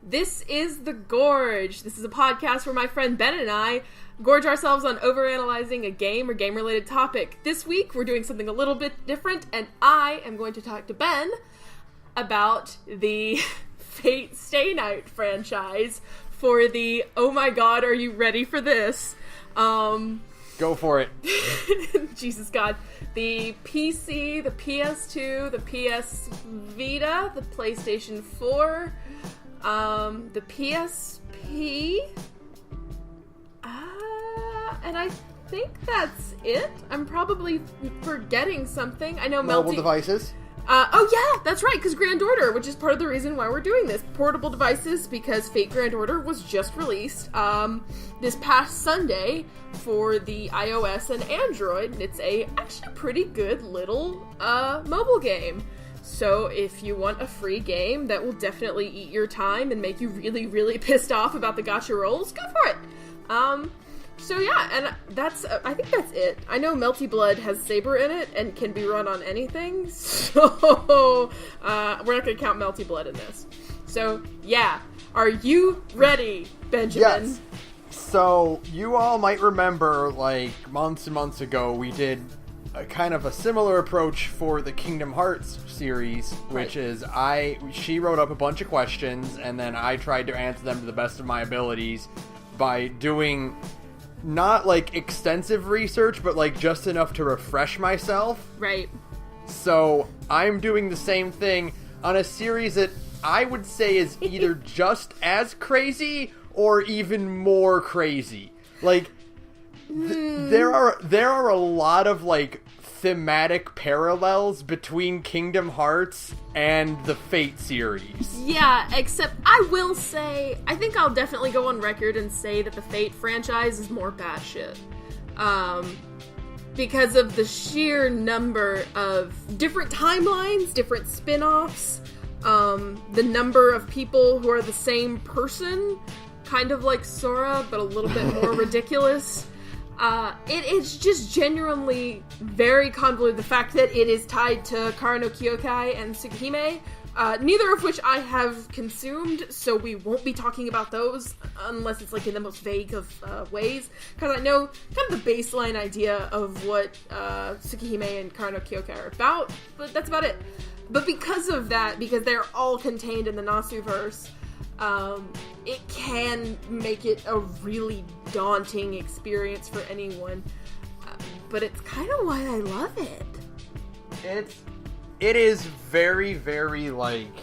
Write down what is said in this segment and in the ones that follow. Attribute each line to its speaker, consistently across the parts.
Speaker 1: This is The Gorge. This is a podcast where my friend Ben and I gorge ourselves on overanalyzing a game or game-related topic. This week, we're doing something a little bit different, and I am going to talk to Ben about the Fate Stay Night franchise for the Oh My God, Are You Ready for This?
Speaker 2: Go for it.
Speaker 1: Jesus God. The PC, the PS2, the PS Vita, the PlayStation 4, the PSP, and I think that's it. I'm probably forgetting something. I know
Speaker 2: mobile devices.
Speaker 1: Oh yeah, that's right, because Grand Order, which is part of the reason why we're doing this. Portable devices, because Fate Grand Order was just released this past Sunday for the iOS and Android, and it's actually pretty good little mobile game. So if you want a free game that will definitely eat your time and make you really, really pissed off about the gacha rolls, go for it! So yeah, and I think that's it. I know Melty Blood has Saber in it and can be run on anything, so we're not going to count Melty Blood in this. So yeah, are you ready, Benjamin?
Speaker 2: Yes. So you all might remember, like, months and months ago, we did a kind of a similar approach for the Kingdom Hearts series, which is she wrote up a bunch of questions, and then I tried to answer them to the best of my abilities by doing not, like, extensive research, but, like, just enough to refresh myself.
Speaker 1: Right.
Speaker 2: So, I'm doing the same thing on a series that I would say is either just as crazy or even more crazy. Like, there are a lot of, like, thematic parallels between Kingdom Hearts and the Fate series.
Speaker 1: Yeah, except I will say, I think I'll definitely go on record and say that the Fate franchise is more batshit. Because of the sheer number of different timelines, different spin-offs, the number of people who are the same person, kind of like Sara, but a little bit more ridiculous. It's just genuinely very convoluted. The fact that it is tied to Kara no Kyokai and Tsukihime, neither of which I have consumed, so we won't be talking about those unless it's like in the most vague of ways. Because I know kind of the baseline idea of what Tsukihime and Kara no Kyokai are about, but that's about it. But because of that, because they're all contained in the Nasu-verse, it can make it a really daunting experience for anyone, but it's kind of why I love it.
Speaker 2: It is very, very, like,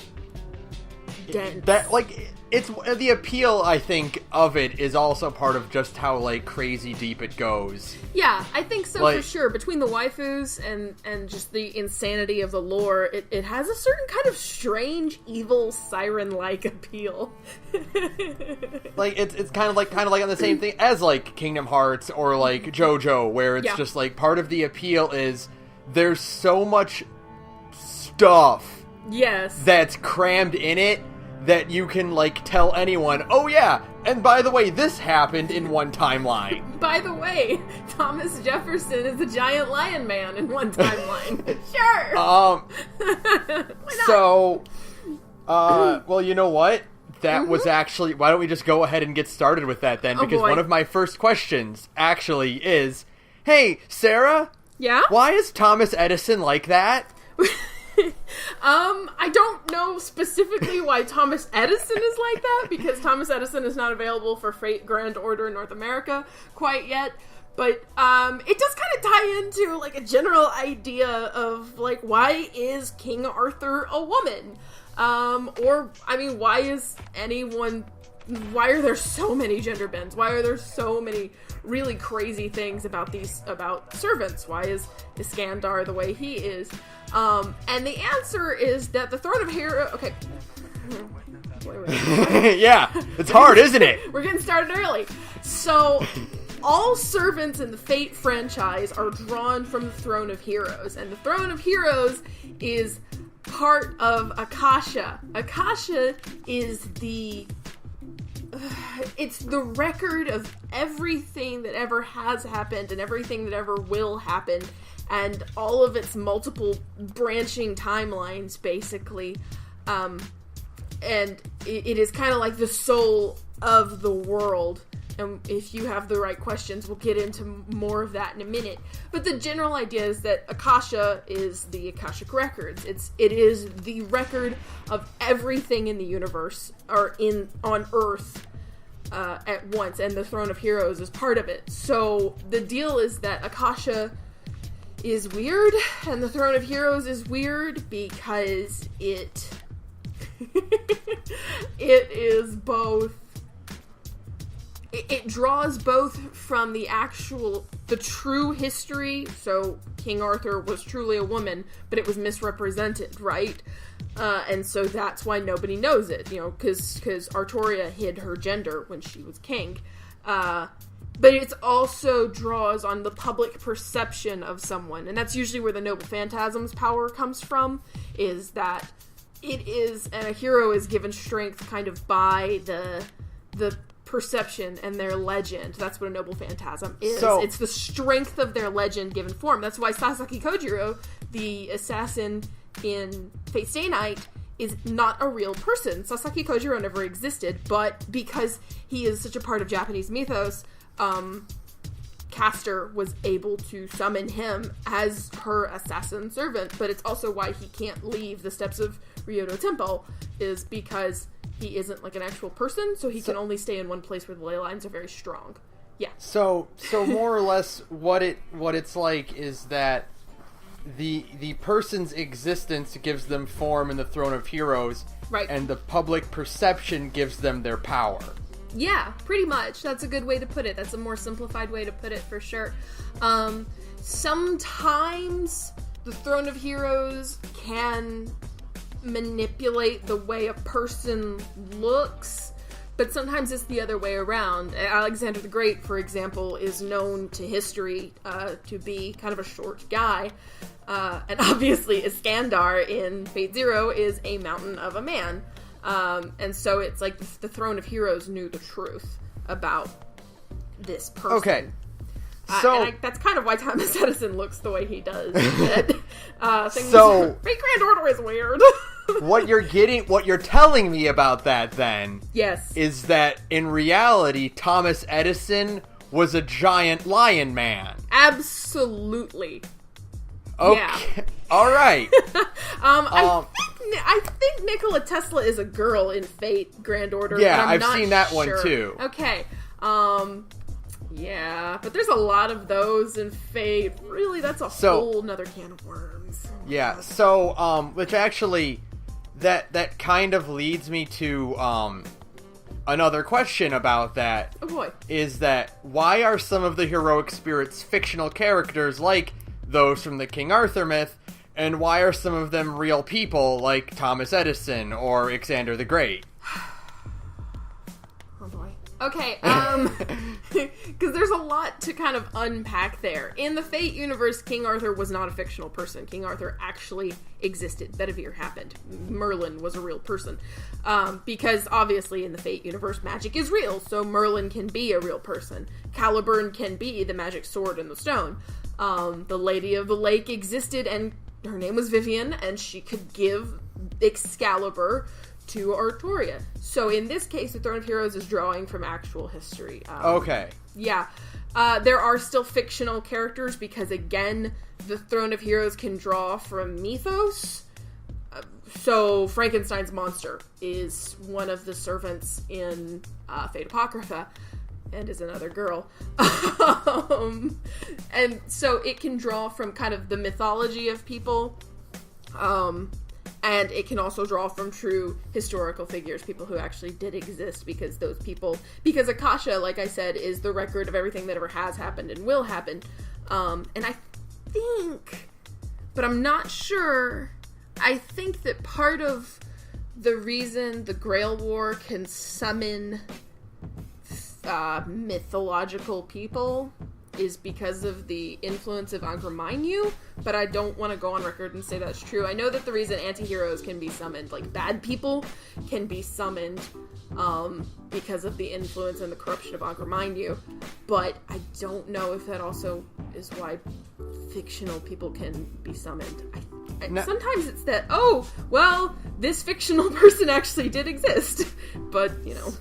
Speaker 1: dense.
Speaker 2: That, like, it's the appeal, I think, of it is also part of just how, like, crazy deep it goes.
Speaker 1: Yeah, I think so,
Speaker 2: like,
Speaker 1: for sure. Between the waifus and just the insanity of the lore, it has a certain kind of strange, evil, siren-like appeal.
Speaker 2: Like, it's kind of like on the same thing as, like, Kingdom Hearts or, like, JoJo, where it's just, like, part of the appeal is there's so much stuff that's crammed in it that you can, like, tell anyone, oh yeah, and by the way, this happened in one timeline.
Speaker 1: By the way, Thomas Jefferson is a giant lion man in one timeline. Sure! Why not?
Speaker 2: So, well, you know what? That was actually, why don't we just go ahead and get started with that then? Because one of my first questions actually is, hey, Sarah?
Speaker 1: Yeah?
Speaker 2: Why is Thomas Edison like that?
Speaker 1: I don't know specifically why Thomas Edison is like that, because Thomas Edison is not available for Fate Grand Order in North America quite yet, but, it does kind of tie into, like, a general idea of, like, why is King Arthur a woman? Or, I mean, why are there so many gender bends? Why are there so many really crazy things about servants? Why is Iskandar the way he is? And the answer is that the Throne of Hero... Okay. Wait.
Speaker 2: Yeah, it's hard, isn't it?
Speaker 1: We're getting started early. So, all servants in the Fate franchise are drawn from the Throne of Heroes. And the Throne of Heroes is part of Akasha. Akasha is it's the record of everything that ever has happened and everything that ever will happen, and all of its multiple branching timelines, basically. and it is kind of like the soul of the world. And if you have the right questions, we'll get into more of that in a minute. But the general idea is that Akasha is the Akashic Records. It is the record of everything in the universe, or on Earth, at once, and the Throne of Heroes is part of it. So the deal is that Akasha is weird, and the Throne of Heroes is weird because it is both. It draws both from the true history, so King Arthur was truly a woman, but it was misrepresented, right? And so that's why nobody knows it, because Artoria hid her gender when she was king. But it also draws on the public perception of someone, and that's usually where the Noble Phantasm's power comes from, is that and a hero is given strength kind of by the perception and their legend. That's what a Noble Phantasm is. So, it's the strength of their legend given form. That's why Sasaki Kojiro, the assassin in Fate Stay Night, is not a real person. Sasaki Kojiro never existed, but because he is such a part of Japanese mythos, Castor was able to summon him as her assassin servant, but it's also why he can't leave the steps of Ryoto Temple, is because he isn't like an actual person, so he can only stay in one place where the ley lines are very strong. Yeah. So more or less what it's like is that the person's existence gives them form in the Throne of Heroes, right, and the public perception gives them their power. Yeah, pretty much. That's a good way to put it. That's a more simplified way to put it, for sure. Sometimes the Throne of Heroes can manipulate the way a person looks, but sometimes it's the other way around. Alexander the Great, for example, is known to history to be kind of a short guy, and obviously Iskandar in Fate Zero is a mountain of a man, and so it's like the Throne of Heroes knew the truth about this person.
Speaker 2: Okay. So
Speaker 1: that's kind of why Thomas Edison looks the way he does. Great Grand Order is weird.
Speaker 2: What you're telling me about that then,
Speaker 1: yes,
Speaker 2: is that in reality Thomas Edison was a giant lion man.
Speaker 1: Absolutely.
Speaker 2: Okay.
Speaker 1: Yeah.
Speaker 2: All right.
Speaker 1: I think Nikola Tesla is a girl in Fate Grand Order.
Speaker 2: Yeah,
Speaker 1: but
Speaker 2: I've seen that one too.
Speaker 1: Okay. Yeah, but there's a lot of those in Fate. Really, that's a whole nother can of worms.
Speaker 2: Yeah, so, which actually, that kind of leads me to, another question about that.
Speaker 1: Oh boy.
Speaker 2: Is that, why are some of the heroic spirits fictional characters like those from the King Arthur myth, and why are some of them real people like Thomas Edison or Alexander the Great?
Speaker 1: Oh boy. Okay, because there's a lot to kind of unpack there. In the Fate universe, King Arthur was not a fictional person. King Arthur actually existed. Bedivere happened. Merlin was a real person. Because obviously in the Fate universe, magic is real, so Merlin can be a real person. Caliburn can be the magic sword in the stone. The Lady of the Lake existed, and her name was Vivian, and she could give Excalibur to Artoria. So in this case, the Throne of Heroes is drawing from actual history.
Speaker 2: Okay.
Speaker 1: Yeah. There are still fictional characters because, again, the Throne of Heroes can draw from mythos. So Frankenstein's monster is one of the servants in Fate Apocrypha and is another girl. And so it can draw from kind of the mythology of people. And it can also draw from true historical figures, people who actually did exist, because Akasha, like I said, is the record of everything that ever has happened and will happen. And I think, but I'm not sure, I think that part of the reason the Grail War can summon mythological people is because of the influence of Angra Mainyu, but I don't want to go on record and say that's true. I know that the reason anti-heroes can be summoned, like bad people can be summoned, because of the influence and the corruption of Angra Mainyu, but I don't know if that also is why fictional people can be summoned. Sometimes it's that, oh, well, this fictional person actually did exist. But, you know.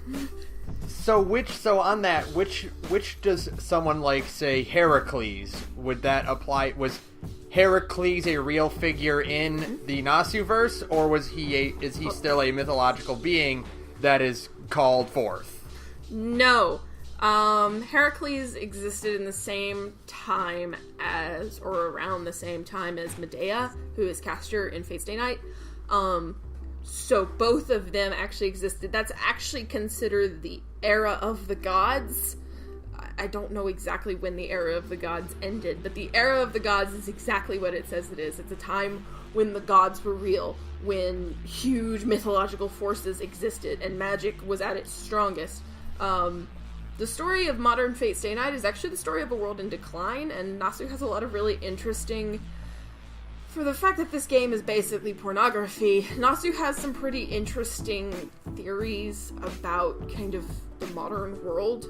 Speaker 2: So on that, which does someone like, say, Heracles, would that apply? Was Heracles a real figure in the Nasu-verse, or is he still a mythological being that is called forth?
Speaker 1: No. Heracles existed in the same time as, or around the same time as Medea, who is Castor in Fate's Day Night. So both of them actually existed. That's actually considered the era of the gods. I don't know exactly when the era of the gods ended, but the era of the gods is exactly what it says it is. It's a time when the gods were real, when huge mythological forces existed, and magic was at its strongest. The story of modern Fate's Day Night is actually the story of a world in decline, and Nasu has a lot of really interesting... For the fact that this game is basically pornography, Nasu has some pretty interesting theories about kind of the modern world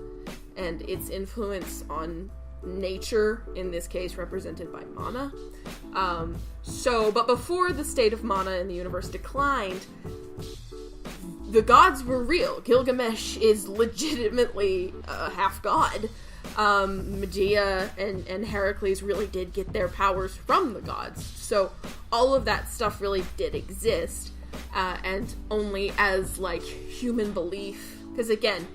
Speaker 1: and its influence on nature, in this case represented by mana. But before the state of mana in the universe declined, the gods were real. Gilgamesh is legitimately a half-god. Medea and Heracles really did get their powers from the gods. So all of that stuff really did exist, and only as, like, human belief. Because again,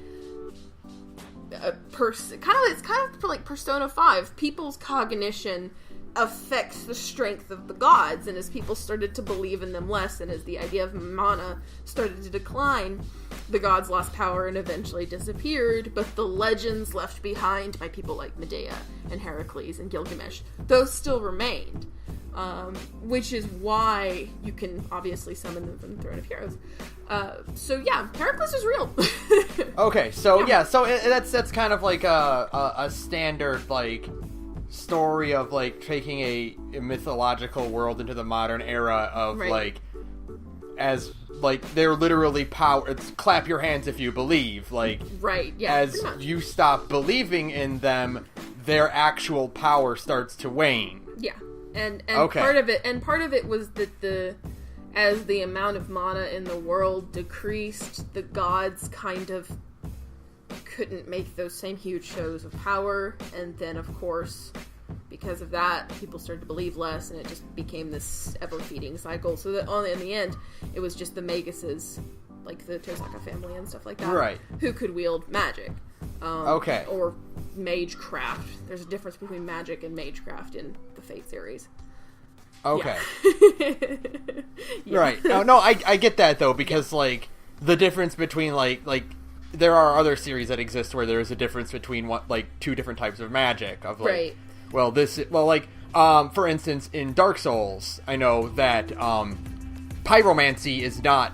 Speaker 1: it's kind of like Persona 5. People's cognition affects the strength of the gods, and as people started to believe in them less, and as the idea of mana started to decline, the gods lost power and eventually disappeared, but the legends left behind by people like Medea and Heracles and Gilgamesh, those still remained. Which is why you can obviously summon them from the Throne of Heroes. So yeah, Heracles is real.
Speaker 2: Okay, so yeah, so that's kind of like a standard, like, story of, like, taking a mythological world into the modern era of, right. Like, as, like, they're literally power. It's clap your hands if you believe. Like, right, yeah. As you stop believing in them, their actual power starts to wane.
Speaker 1: Yeah, and okay. part of it was that as the amount of mana in the world decreased, the gods kind of couldn't make those same huge shows of power, and then of course, because of that, people started to believe less, and it just became this ever-feeding cycle, so that in the end, it was just the Maguses, like the Tosaka family and stuff like that,
Speaker 2: right,
Speaker 1: who could wield magic.
Speaker 2: Okay.
Speaker 1: Or magecraft. There's a difference between magic and magecraft in the Fate series.
Speaker 2: Okay.
Speaker 1: Yeah.
Speaker 2: Yeah. Right. No, I get that, though, because, like, the difference between, like, there are other series that exist where there is a difference between, two different types of magic. Of, like, right. For instance, in Dark Souls, I know that, pyromancy is not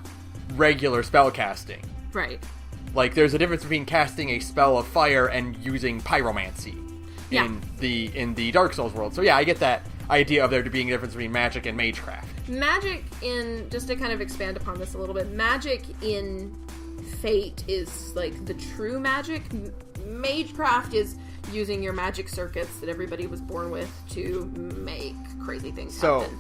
Speaker 2: regular spellcasting.
Speaker 1: Right.
Speaker 2: Like, there's a difference between casting a spell of fire and using pyromancy in the Dark Souls world. So yeah, I get that idea of there being a difference between magic and magecraft.
Speaker 1: Magic just to kind of expand upon this a little bit, magic in Fate is, like, the true magic. Magecraft is using your magic circuits that everybody was born with to make crazy things happen.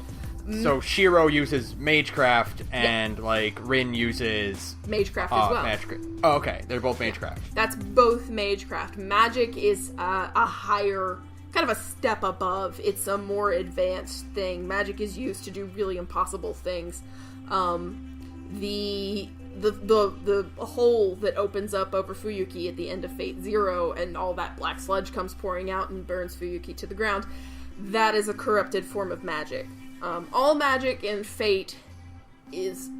Speaker 2: So Shiro uses magecraft, and like Rin uses
Speaker 1: magecraft as well.
Speaker 2: Oh, okay, they're both magecraft.
Speaker 1: That's both magecraft. Magic is a higher, kind of a step above. It's a more advanced thing. Magic is used to do really impossible things. The hole that opens up over Fuyuki at the end of Fate Zero, and all that black sludge comes pouring out and burns Fuyuki to the ground, that is a corrupted form of magic. All magic in Fate its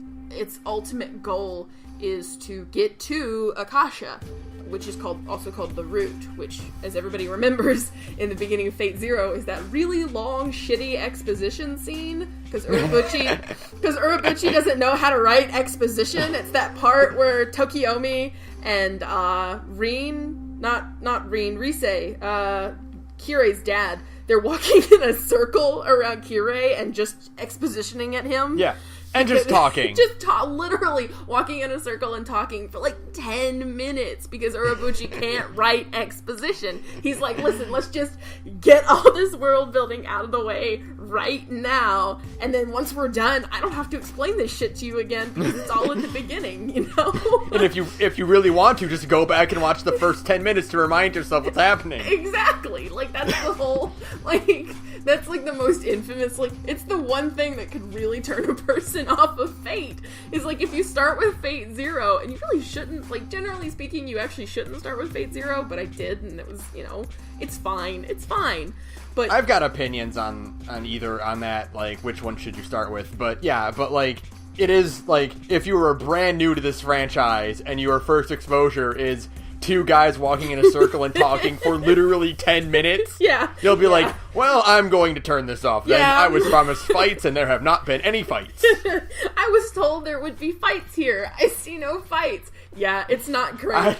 Speaker 1: ultimate goal is to get to Akasha, which is also called the Root, which, as everybody remembers, in the beginning of Fate Zero, is that really long, shitty exposition scene, because Urobuchi doesn't know how to write exposition. It's that part where Tokiomi and Rise, Kirei's dad, they're walking in a circle around Kirei and just expositioning at him.
Speaker 2: Yeah. And just talking.
Speaker 1: Literally walking in a circle and talking for like 10 minutes because Urobuchi can't write exposition. He's like, listen, let's just get all this world building out of the way right now. And then once we're done, I don't have to explain this shit to you again because it's all in the beginning, you know?
Speaker 2: And if you really want to, just go back and watch the first 10 minutes to remind yourself what's happening.
Speaker 1: Exactly. Like, that's the whole, like, that's like the most infamous, like, it's the one thing that could really turn a person off of Fate, is like, if you start with Fate Zero, and you really shouldn't, like, generally speaking, you actually shouldn't start with Fate Zero, but I did, and it was, you know, it's fine, but
Speaker 2: I've got opinions on that, like, which one should you start with, but yeah, but like, it is, like, if you were brand new to this franchise, and your first exposure is two guys walking in a circle and talking for literally 10 minutes, you'll be like, well, I'm going to turn this off. Then I was promised fights, and there have not been any fights.
Speaker 1: I was told there would be fights here. I see no fights. Yeah, it's not great.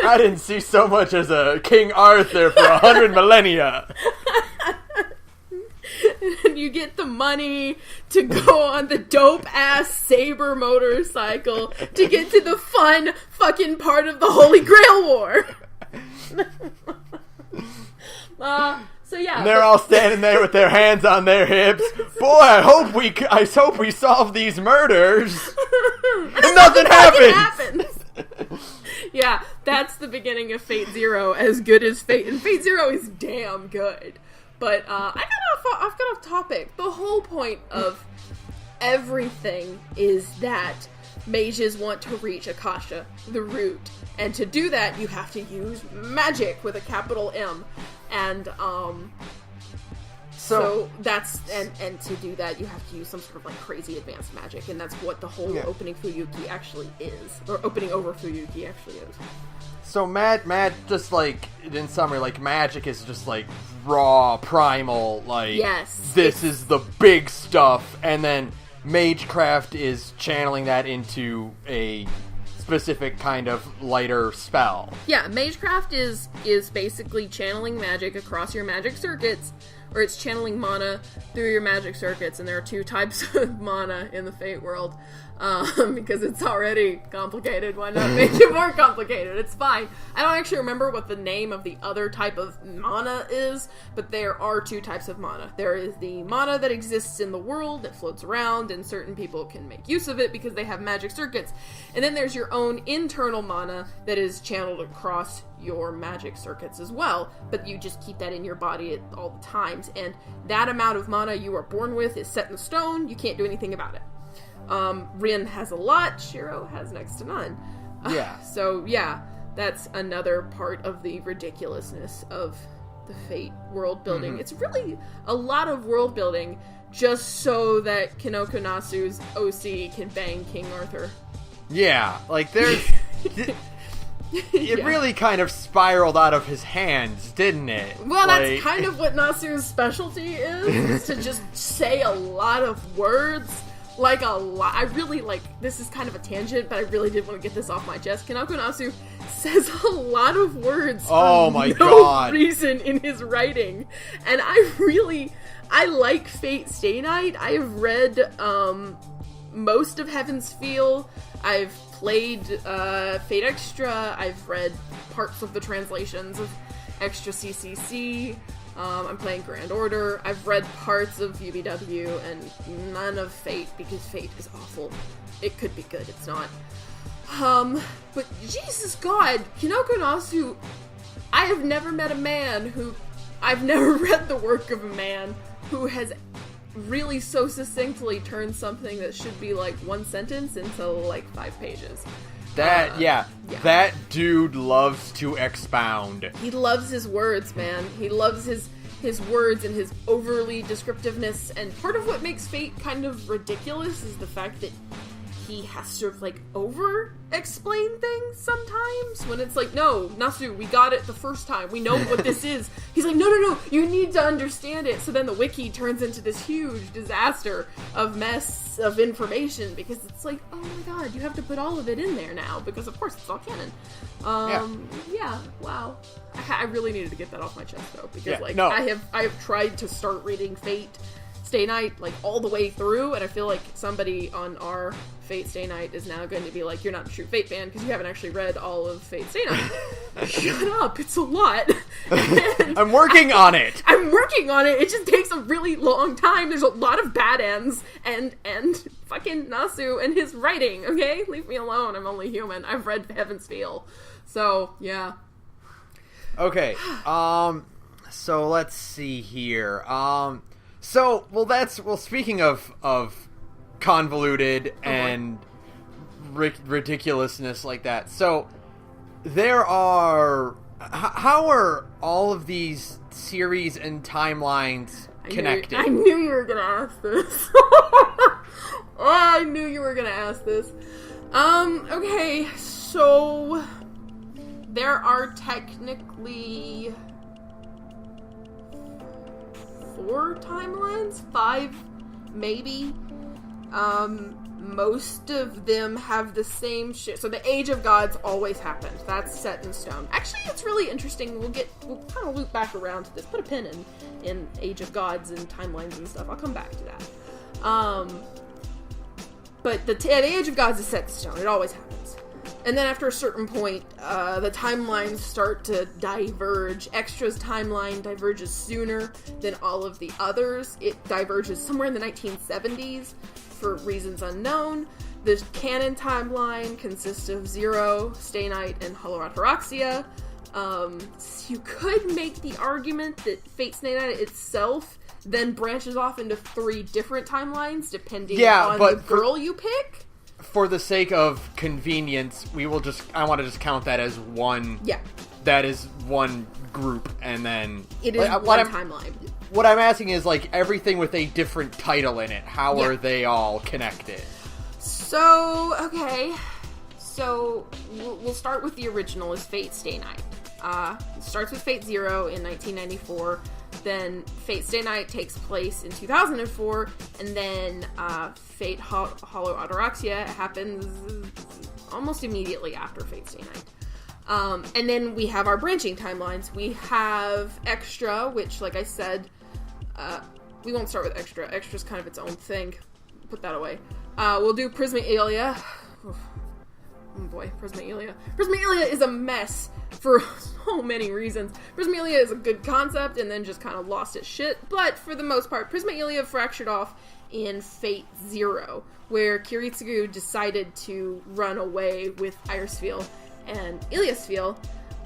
Speaker 2: I didn't see so much as a King Arthur for 100 millennia.
Speaker 1: And you get the money to go on the dope-ass saber motorcycle to get to the fun fucking part of the Holy Grail War. So yeah.
Speaker 2: And they're all standing there with their hands on their hips. Boy, I hope we solve these murders. And nothing happens.
Speaker 1: Yeah, that's the beginning of Fate Zero, as good as Fate. And Fate Zero is damn good. But I've got off topic. The whole point of everything is that mages want to reach Akasha, the root. And to do that, you have to use magic with a capital M. And so that's and to do that, you have to use some sort of like crazy advanced magic, and that's what the whole opening Fuyuki actually is, or opening over Fuyuki actually is.
Speaker 2: So just like in summary, like magic is just like raw, primal, like this is the big stuff, and then magecraft is channeling that into a specific kind of lighter spell. Yeah,
Speaker 1: magecraft is basically channeling magic across your magic circuits, or it's channeling mana through your magic circuits, and there are two types of mana in the Fate world. Because it's already complicated. Why not make it more complicated? It's fine. I don't actually remember what the name of the other type of mana is, but there are two types of mana. There is the mana that exists in the world that floats around, and certain people can make use of it because they have magic circuits. And then there's your own internal mana that is channeled across your magic circuits as well, but you just keep that in your body at all the times. And that amount of mana you are born with is set in stone. You can't do anything about it. Rin has a lot, Shiro has next to none.
Speaker 2: Yeah.
Speaker 1: So, yeah, that's another part of the ridiculousness of the Fate world building. Mm-hmm. It's really a lot of world building just so that Kinoko Nasu's OC can bang King Arthur.
Speaker 2: Yeah, like there's... It really kind of spiraled out of his hands, didn't it?
Speaker 1: Well, that's kind of what Nasu's specialty is to just say a lot of words. Like a lot. I really, this is kind of a tangent, but I really did want to get this off my chest. Kinoko Nasu says a lot of words for no reason in his writing. And I like Fate Stay Night. I have read most of Heaven's Feel. I've played Fate Extra. I've read parts of the translations of Extra CCC. I'm playing Grand Order. I've read parts of UBW and none of Fate because Fate is awful. It could be good, it's not. But Jesus God, Kinoko Nasu, I have never met a man who, I've never read the work of a man who has really so succinctly turned something that should be like one sentence into like 5 pages.
Speaker 2: That dude loves to expound.
Speaker 1: He loves his words, man. He loves his words and his overly descriptiveness, and part of what makes Fate kind of ridiculous is the fact that he has to over-explain things sometimes, when it's like, no, Nasu, we got it the first time. We know what this is. He's like, no, you need to understand it. So then the wiki turns into this huge disaster of mess of information, because it's like, oh my god, you have to put all of it in there now, because of course it's all canon. Wow. I really needed to get that off my chest, though, because I have tried to start reading Fate Stay Night, like, all the way through, and I feel like somebody on our Fate Stay Night is now going to be like, you're not a true Fate fan because you haven't actually read all of Fate Stay Night. Shut up, it's a lot.
Speaker 2: I'm working on it.
Speaker 1: I'm working on it. It just takes a really long time. There's a lot of bad ends, and fucking Nasu and his writing, okay? Leave me alone. I'm only human. I've read Heaven's Feel. So, yeah.
Speaker 2: Okay, so let's see here. Speaking of convoluted and ridiculousness like that, so there are... How are all of these series and timelines connected?
Speaker 1: I knew you were gonna ask this. I knew you were gonna ask this. Okay, so... There are technically 4 timelines? 5, maybe. Most of them have the same shit. So the Age of Gods always happened. That's set in stone. Actually, it's really interesting. We'll kind of loop back around to this. Put a pin in Age of Gods and timelines and stuff. I'll come back to that. But the Age of Gods is set in stone. It always happens. And then after a certain point, the timelines start to diverge. Extra's timeline diverges sooner than all of the others. It diverges somewhere in the 1970s for reasons unknown. The canon timeline consists of Zero, Stay Night, and Hollow Ataraxia. So you could make the argument that Fate Stay Night itself then branches off into 3 different timelines, depending on the girl you pick.
Speaker 2: For the sake of convenience, I want to just count that as one. Yeah. That is one group, and then...
Speaker 1: It is one timeline.
Speaker 2: What I'm asking is, like, everything with a different title in it, how are they all connected?
Speaker 1: So, okay. So, we'll start with the original, is Fate Stay Night. It starts with Fate Zero in 1994. Then Fate Stay Night takes place in 2004, and then Fate Hollow Ataraxia happens almost immediately after Fate Stay Night. And then we have our branching timelines. We have Extra, which, like I said, we won't start with Extra. Extra's kind of its own thing. Put that away. We'll do Prismaelia. Oh boy, Prismaelia. Prismaelia is a mess for so many reasons. Prismaelia is a good concept and then just kind of lost its shit, but for the most part, Prismaelia fractured off in Fate Zero, where Kiritsugu decided to run away with Irisfeel and Iliasfeel,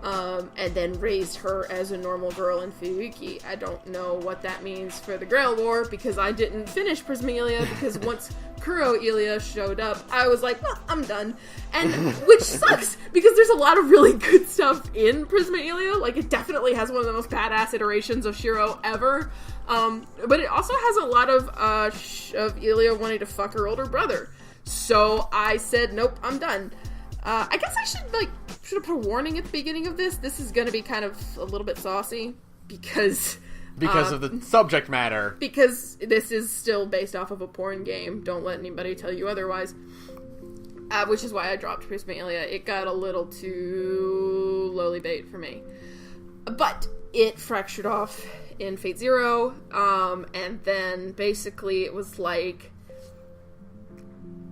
Speaker 1: and then raised her as a normal girl in Fuyuki. I don't know what that means for the Grail War, because I didn't finish Prismaelia, because once Kuro Ilia showed up, I was like, well, I'm done. And, which sucks, because there's a lot of really good stuff in Prismaelia. Like, it definitely has one of the most badass iterations of Shiro ever. But it also has a lot of Ilia wanting to fuck her older brother. So I said, nope, I'm done. I guess I should have put a warning at the beginning of this. This is going to be kind of a little bit saucy, because
Speaker 2: of the subject matter.
Speaker 1: Because this is still based off of a porn game. Don't let anybody tell you otherwise. Which is why I dropped Prismaelia. It got a little too lowly bait for me. But it fractured off in Fate Zero, and then basically it was like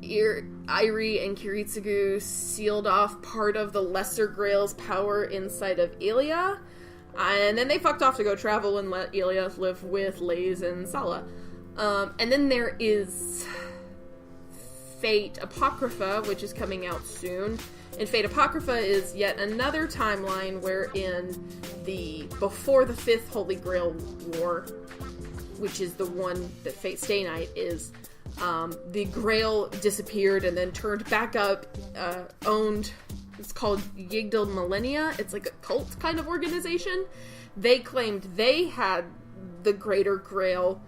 Speaker 1: Airi and Kiritsugu sealed off part of the Lesser Grail's power inside of Ilia, and then they fucked off to go travel and let Ilia live with Lays and Sala. And then there is Fate Apocrypha, which is coming out soon. And Fate Apocrypha is yet another timeline wherein before the 5th Holy Grail War, which is the one that Fate Stay Night is, the Grail disappeared and then turned back up, it's called Yggdrasil Millennia. It's like a cult kind of organization. They claimed they had the Greater Grail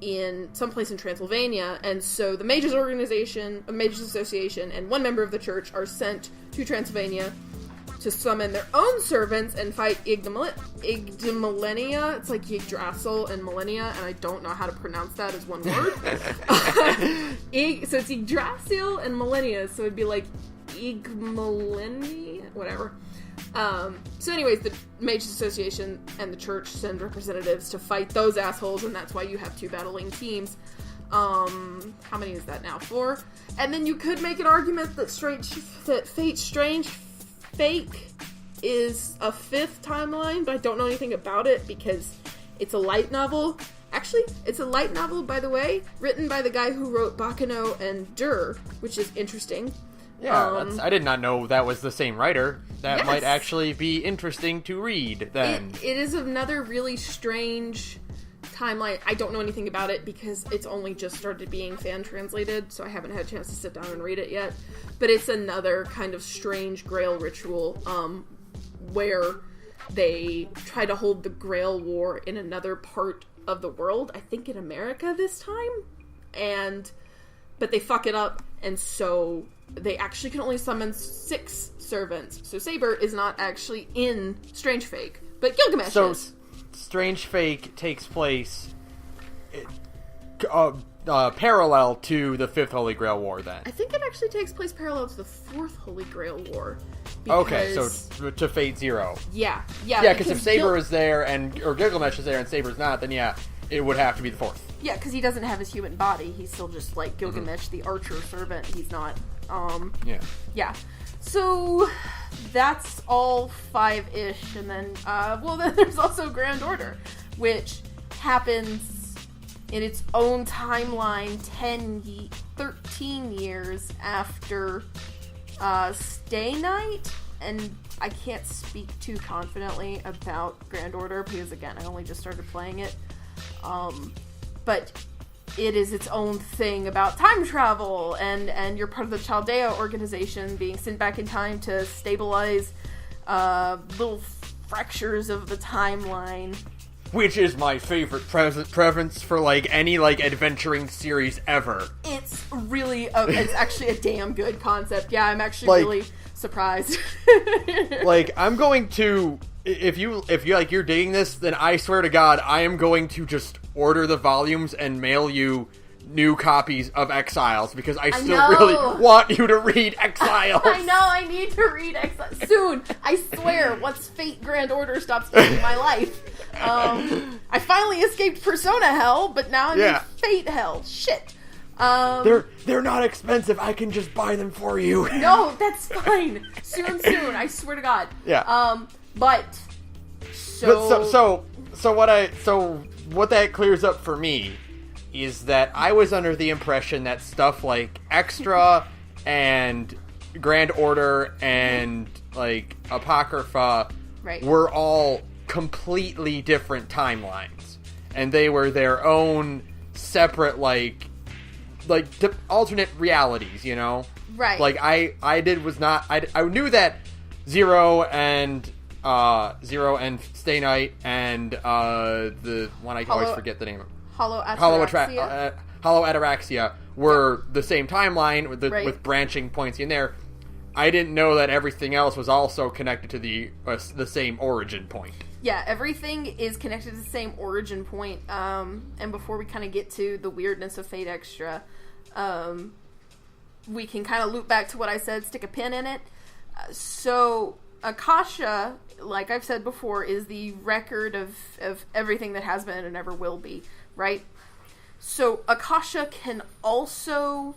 Speaker 1: in someplace in Transylvania, and so the Mages Association, and one member of the church are sent to Transylvania to summon their own servants and fight Yggdrasil. It's like Yggdrasil and Millennia, and I don't know how to pronounce that as one word. So it's Yggdrasil and Millennia, so it'd be like Yggdrasil, whatever. So anyways, the Mages Association and the church send representatives to fight those assholes, and that's why you have 2 battling teams. How many is that now? 4? And then you could make an argument that Fate Strange Fake is a 5th timeline, but I don't know anything about it because it's a light novel. Actually, it's a light novel, by the way, written by the guy who wrote Bakano and Dur, which is interesting.
Speaker 2: Yeah, I did not know that was the same writer. That
Speaker 1: Yes.
Speaker 2: might actually be interesting to read, then.
Speaker 1: It is another really strange timeline. I don't know anything about it because it's only just started being fan translated, so I haven't had a chance to sit down and read it yet. But it's another kind of strange Grail ritual, where they try to hold the Grail War in another part of the world, I think in America this time, but they fuck it up, and so they actually can only summon 6 servants. So Saber is not actually in Strange Fake, but Gilgamesh is.
Speaker 2: Strange Fake takes place parallel to the 5th Holy Grail War, then.
Speaker 1: I think it actually takes place parallel to the 4th Holy Grail War.
Speaker 2: Okay, so to Fate Zero.
Speaker 1: Yeah,
Speaker 2: because if Saber is there, or Gilgamesh is there and Saber's not, then yeah, it would have to be the 4th.
Speaker 1: Yeah, because he doesn't have his human body. He's still just like Gilgamesh, the archer servant. He's not, Yeah. So, that's all 5-ish, and then, then there's also Grand Order, which happens in its own timeline 13 years after Stay Night, and I can't speak too confidently about Grand Order because, again, I only just started playing it. But it is its own thing about time travel, and you're part of the Chaldea organization being sent back in time to stabilize little fractures of the timeline.
Speaker 2: Which is my favorite preference for, any, adventuring series ever.
Speaker 1: It's really, it's actually a damn good concept. Yeah, I'm actually really surprised.
Speaker 2: I'm going to, if you're digging this, then I swear to God, I am going to just order the volumes and mail you new copies of Exiles, because I still really want you to read Exiles.
Speaker 1: I know, I need to read Exiles. Soon, I swear, once Fate Grand Order stops taking my life. I finally escaped Persona Hell, but now I'm in Fate Hell. Shit.
Speaker 2: They're not expensive. I can just buy them for you.
Speaker 1: No, that's fine. Soon, I swear to God.
Speaker 2: Yeah.
Speaker 1: So
Speaker 2: what that clears up for me is that I was under the impression that stuff like Extra and Grand Order and Apocrypha were all completely different timelines, and they were their own separate alternate realities, you know?
Speaker 1: Right.
Speaker 2: I knew that Zero and Stay Night and the one I always forget the name of. Hollow Ataraxia were the same timeline with branching points in there. I didn't know that everything else was also connected to the same origin point.
Speaker 1: Yeah, everything is connected to the same origin point. And before we kind of get to the weirdness of Fate Extra, we can kind of loop back to what I said, stick a pin in it. So Akasha, like I've said before, is the record of everything that has been and ever will be, right? So Akasha can also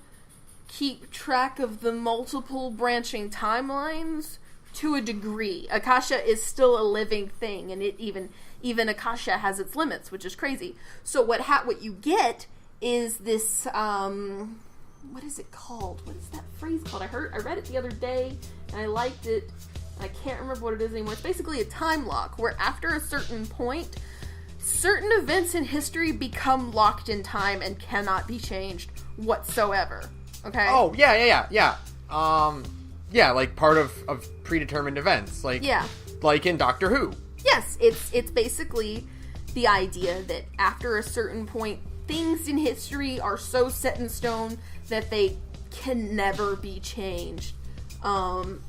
Speaker 1: keep track of the multiple branching timelines to a degree. Akasha is still a living thing, and it even Akasha has its limits, which is crazy. So what you get is this what is it called? What is that phrase called? I read it the other day and I liked it. I can't remember what it is anymore. It's basically a time lock where after a certain point, certain events in history become locked in time and cannot be changed whatsoever. Okay?
Speaker 2: Oh, yeah. Like part of predetermined events. Like in Doctor Who.
Speaker 1: Yes, it's basically the idea that after a certain point, things in history are so set in stone that they can never be changed. And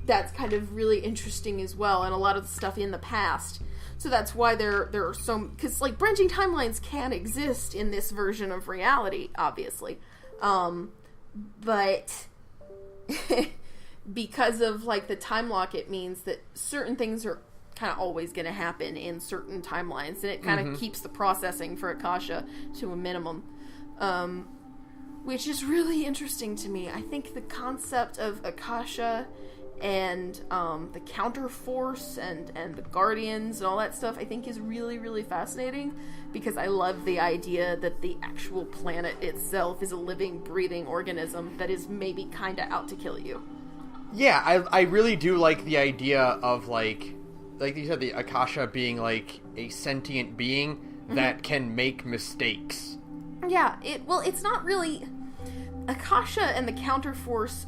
Speaker 1: that's kind of really interesting as well, and a lot of the stuff in the past. So that's why there are because branching timelines can exist in this version of reality, obviously. But because of, like, the time lock, it means that certain things are kind of always going to happen in certain timelines, and it kind of keeps the processing for Akasha to a minimum, which is really interesting to me. I think the concept of Akasha and the counterforce and the guardians and all that stuff, I think is really, really fascinating, because I love the idea that the actual planet itself is a living, breathing organism that is maybe kind of out to kill you.
Speaker 2: Yeah, I really do like the idea of, like you said, the Akasha being, like, a sentient being that can make mistakes.
Speaker 1: Yeah, it's not really... Akasha and the counterforce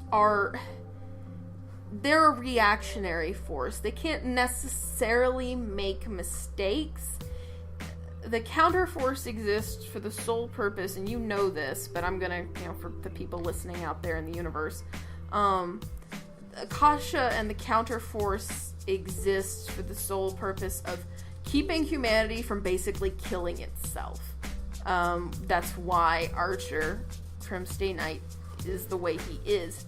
Speaker 1: they're a reactionary force. They can't necessarily make mistakes. The counterforce exists for the sole purpose, and you know this, but I'm gonna, for the people listening out there in the universe, Akasha and the counterforce exists for the sole purpose of keeping humanity from basically killing itself. That's why Archer from Stay Night is the way he is.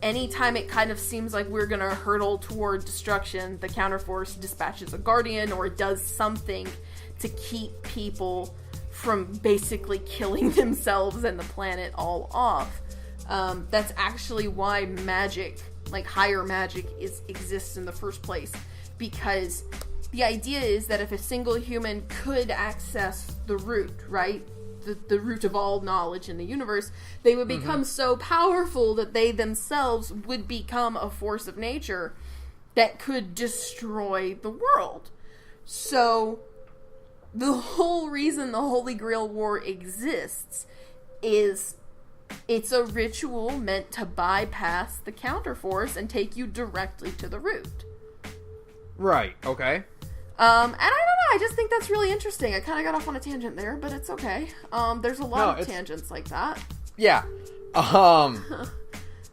Speaker 1: Anytime it kind of seems like we're gonna hurtle toward destruction, the counterforce dispatches a guardian or does something to keep people from basically killing themselves and the planet all off. That's actually why magic, like higher magic, exists in the first place. Because the idea is that if a single human could access the root, right? The root of all knowledge in the universe, they would become so powerful that they themselves would become a force of nature that could destroy the world. So, the whole reason the Holy Grail War exists is it's a ritual meant to bypass the counterforce and take you directly to the root.
Speaker 2: Right, okay.
Speaker 1: And I don't know, I just think that's really interesting. I kind of got off on a tangent there, but it's okay. There's a lot of tangents like that.
Speaker 2: Yeah.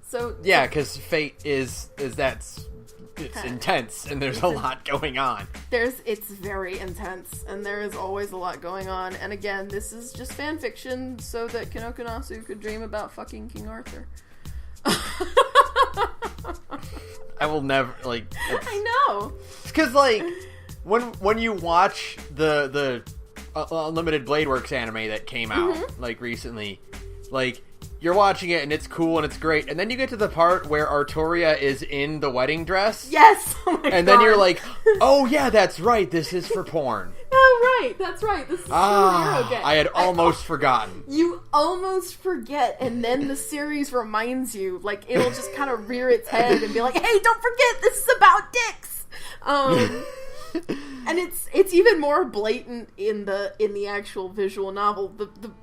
Speaker 1: So
Speaker 2: yeah, because Fate is it's intense, and there's a lot going on.
Speaker 1: It's very intense, and there is always a lot going on. And again, this is just fan fiction so that Kinoko Nasu could dream about fucking King Arthur.
Speaker 2: I will never, like...
Speaker 1: I know!
Speaker 2: Because, like, when you watch the Unlimited Blade Works anime that came out, like, recently, like... You're watching it, and it's cool, and it's great. And then you get to the part where Arturia is in the wedding dress.
Speaker 1: Yes! Oh my God.
Speaker 2: And then you're like, oh, yeah, that's right. This is for porn.
Speaker 1: Oh, right. That's right. This is superhero game.
Speaker 2: I had almost forgotten.
Speaker 1: You almost forget, and then the series reminds you. Like, it'll just kind of rear its head and be like, hey, don't forget, this is about dicks! And it's even more blatant in the actual visual novel.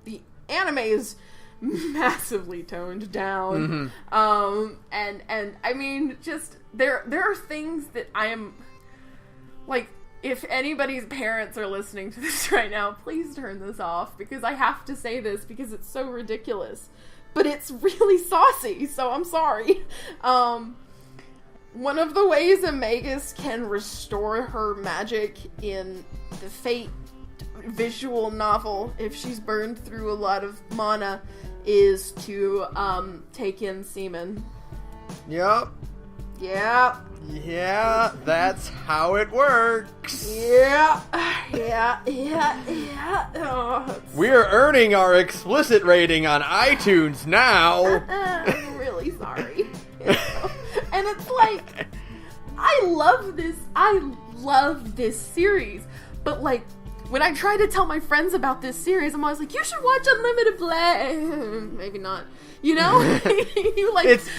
Speaker 1: The anime is massively toned down. And I mean, just there are things that I am like, if anybody's parents are listening to this right now, please turn this off, because I have to say this because it's so ridiculous, but it's really saucy, so I'm sorry. One of the ways a magus can restore her magic in the Fate visual novel, if she's burned through a lot of mana, is to take in semen.
Speaker 2: Yep.
Speaker 1: Yeah.
Speaker 2: Yeah, that's how it works.
Speaker 1: Yeah. Oh,
Speaker 2: we're earning our explicit rating on iTunes now.
Speaker 1: I'm really sorry. And it's like, I love this series, but like, when I try to tell my friends about this series, I'm always like, you should watch Unlimited Blade. Maybe not. You know? You like...
Speaker 2: It's,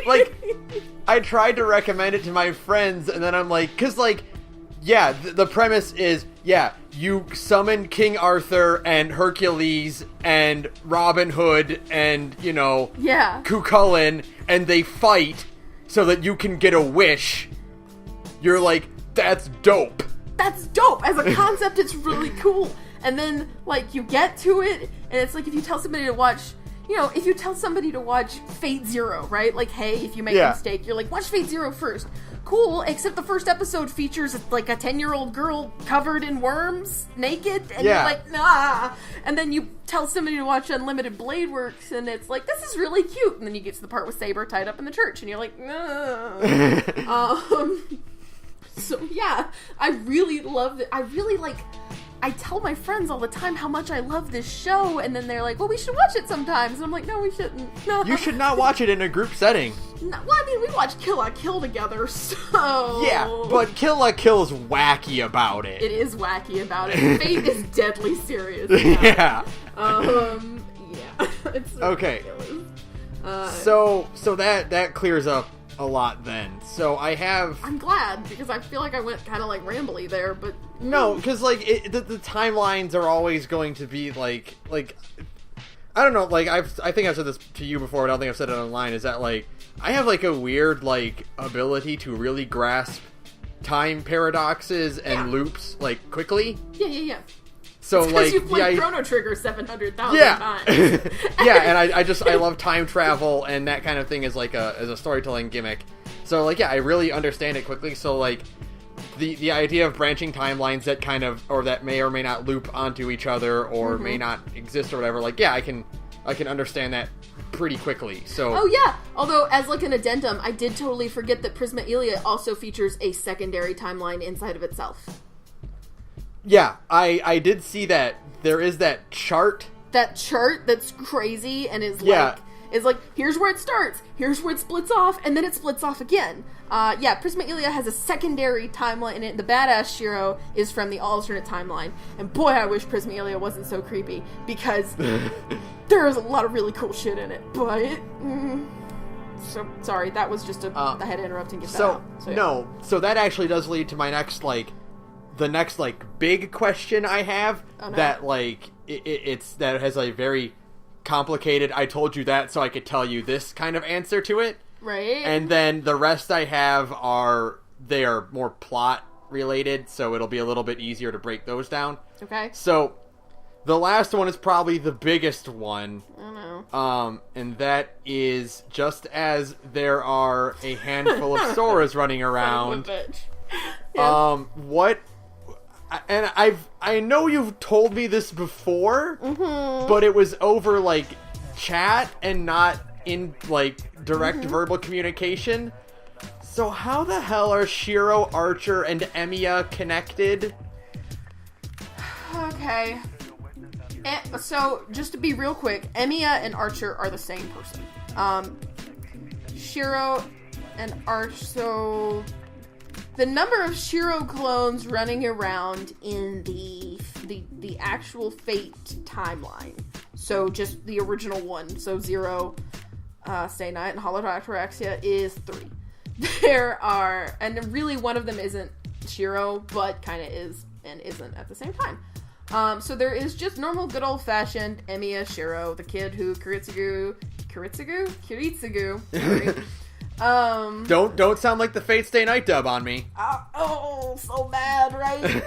Speaker 2: like, I tried to recommend it to my friends, and then I'm like, because, like, yeah, the premise is, yeah, you summon King Arthur and Hercules and Robin Hood and, you know,
Speaker 1: yeah,
Speaker 2: Cuchulainn, and they fight so that you can get a wish. You're like, that's dope.
Speaker 1: That's dope. As a concept, it's really cool. And then, like, you get to it, and it's like if you tell somebody to watch, you know, if you tell somebody to watch Fate Zero, right? Like, hey, if you make a mistake, you're like, watch Fate Zero first. Cool, except the first episode features, like, a 10-year-old girl covered in worms, naked, and you're like, nah. And then you tell somebody to watch Unlimited Blade Works, and it's like, this is really cute. And then you get to the part with Saber tied up in the church, and you're like, nah. So, yeah, I really love it. I tell my friends all the time how much I love this show, and then they're like, well, we should watch it sometimes. And I'm like, no, we shouldn't. No.
Speaker 2: You should not watch it in a group setting.
Speaker 1: No, well, I mean, we watched Kill la Kill together, so...
Speaker 2: Yeah, but Kill la Kill's wacky about it.
Speaker 1: It is wacky about it. Fate is deadly serious about it.
Speaker 2: Yeah.
Speaker 1: Yeah. It's
Speaker 2: okay.
Speaker 1: ridiculous.
Speaker 2: So that clears up a lot then. So I'm
Speaker 1: glad, because I feel like I went kind of like rambly there, but...
Speaker 2: No, because like the timelines are always going to be like I don't know, like I think I've said this to you before, but I don't think I've said it online, is that like I have like a weird like ability to really grasp time paradoxes and loops like quickly.
Speaker 1: Yeah.
Speaker 2: So
Speaker 1: it's
Speaker 2: like
Speaker 1: you've played Chrono Trigger 700,000 times.
Speaker 2: Yeah, and I love time travel, and that kind of thing is like as a storytelling gimmick. So like I really understand it quickly. So like the idea of branching timelines that kind of, or that may or may not loop onto each other or may not exist or whatever, like I can understand that pretty quickly. So
Speaker 1: oh yeah, although as like an addendum, I did totally forget that Prisma Ilia also features a secondary timeline inside of itself.
Speaker 2: Yeah, I did see that. There is that chart. That
Speaker 1: chart that's crazy and is like, here's where it starts, here's where it splits off, and then it splits off again. Prisma Ilia has a secondary timeline in it. The badass Shiro is from the alternate timeline. And boy, I wish Prisma Ilia wasn't so creepy, because there's a lot of really cool shit in it. But, so, sorry, that was just I had to interrupt and get that out. So, yeah.
Speaker 2: No, so that actually does lead to my next, the next, big question I have, that, it's that has a very complicated, I told you that so I could tell you this kind of answer to it.
Speaker 1: Right.
Speaker 2: And then the rest I have they are more plot related, so it'll be a little bit easier to break those down.
Speaker 1: Okay.
Speaker 2: So, the last one is probably the biggest one.
Speaker 1: I know.
Speaker 2: And that is, just as there are a handful of Soras running around,
Speaker 1: son of a bitch.
Speaker 2: what... And I know you've told me this before, but it was over, chat and not in, direct verbal communication. So how the hell are Shiro, Archer, and Emiya connected?
Speaker 1: Okay. So, just to be real quick, Emiya and Archer are the same person. Shiro and Archer... So... The number of Shiro clones running around in the actual Fate timeline, so just the original one, so Zero, Stay Night, and Holodactyraxia is 3. There are, and really one of them isn't Shiro, but kind of is and isn't at the same time. So there is just normal good old-fashioned Emiya Shiro, the kid who Kiritsugu, sorry.
Speaker 2: Don't sound like the Fate Stay Night dub on me.
Speaker 1: So bad, right?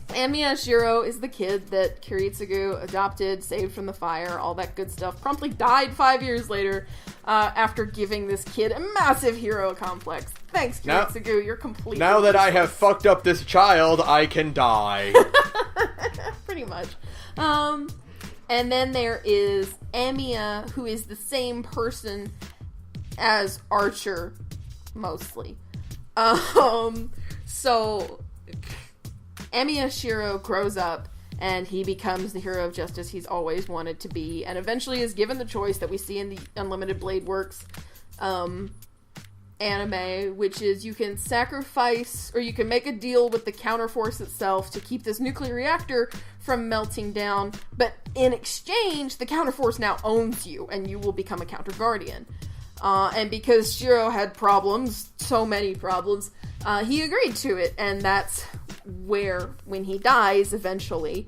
Speaker 1: Emiya Shiro is the kid that Kiritsugu adopted, saved from the fire, all that good stuff. Promptly died 5 years later, after giving this kid a massive hero complex. Thanks, Kiritsugu, you're completely
Speaker 2: Now that I have fucked up this child, I can die.
Speaker 1: Pretty much. And then there is Emiya, who is the same person as Archer, mostly. So, Emiya Shiro grows up, and he becomes the hero of justice he's always wanted to be, and eventually is given the choice that we see in the Unlimited Blade Works anime, which is you can sacrifice, or you can make a deal with the counterforce itself to keep this nuclear reactor from melting down, but in exchange, the counterforce now owns you, and you will become a counter guardian. And because Shiro had problems, so many problems, he agreed to it, and that's where, when he dies, eventually,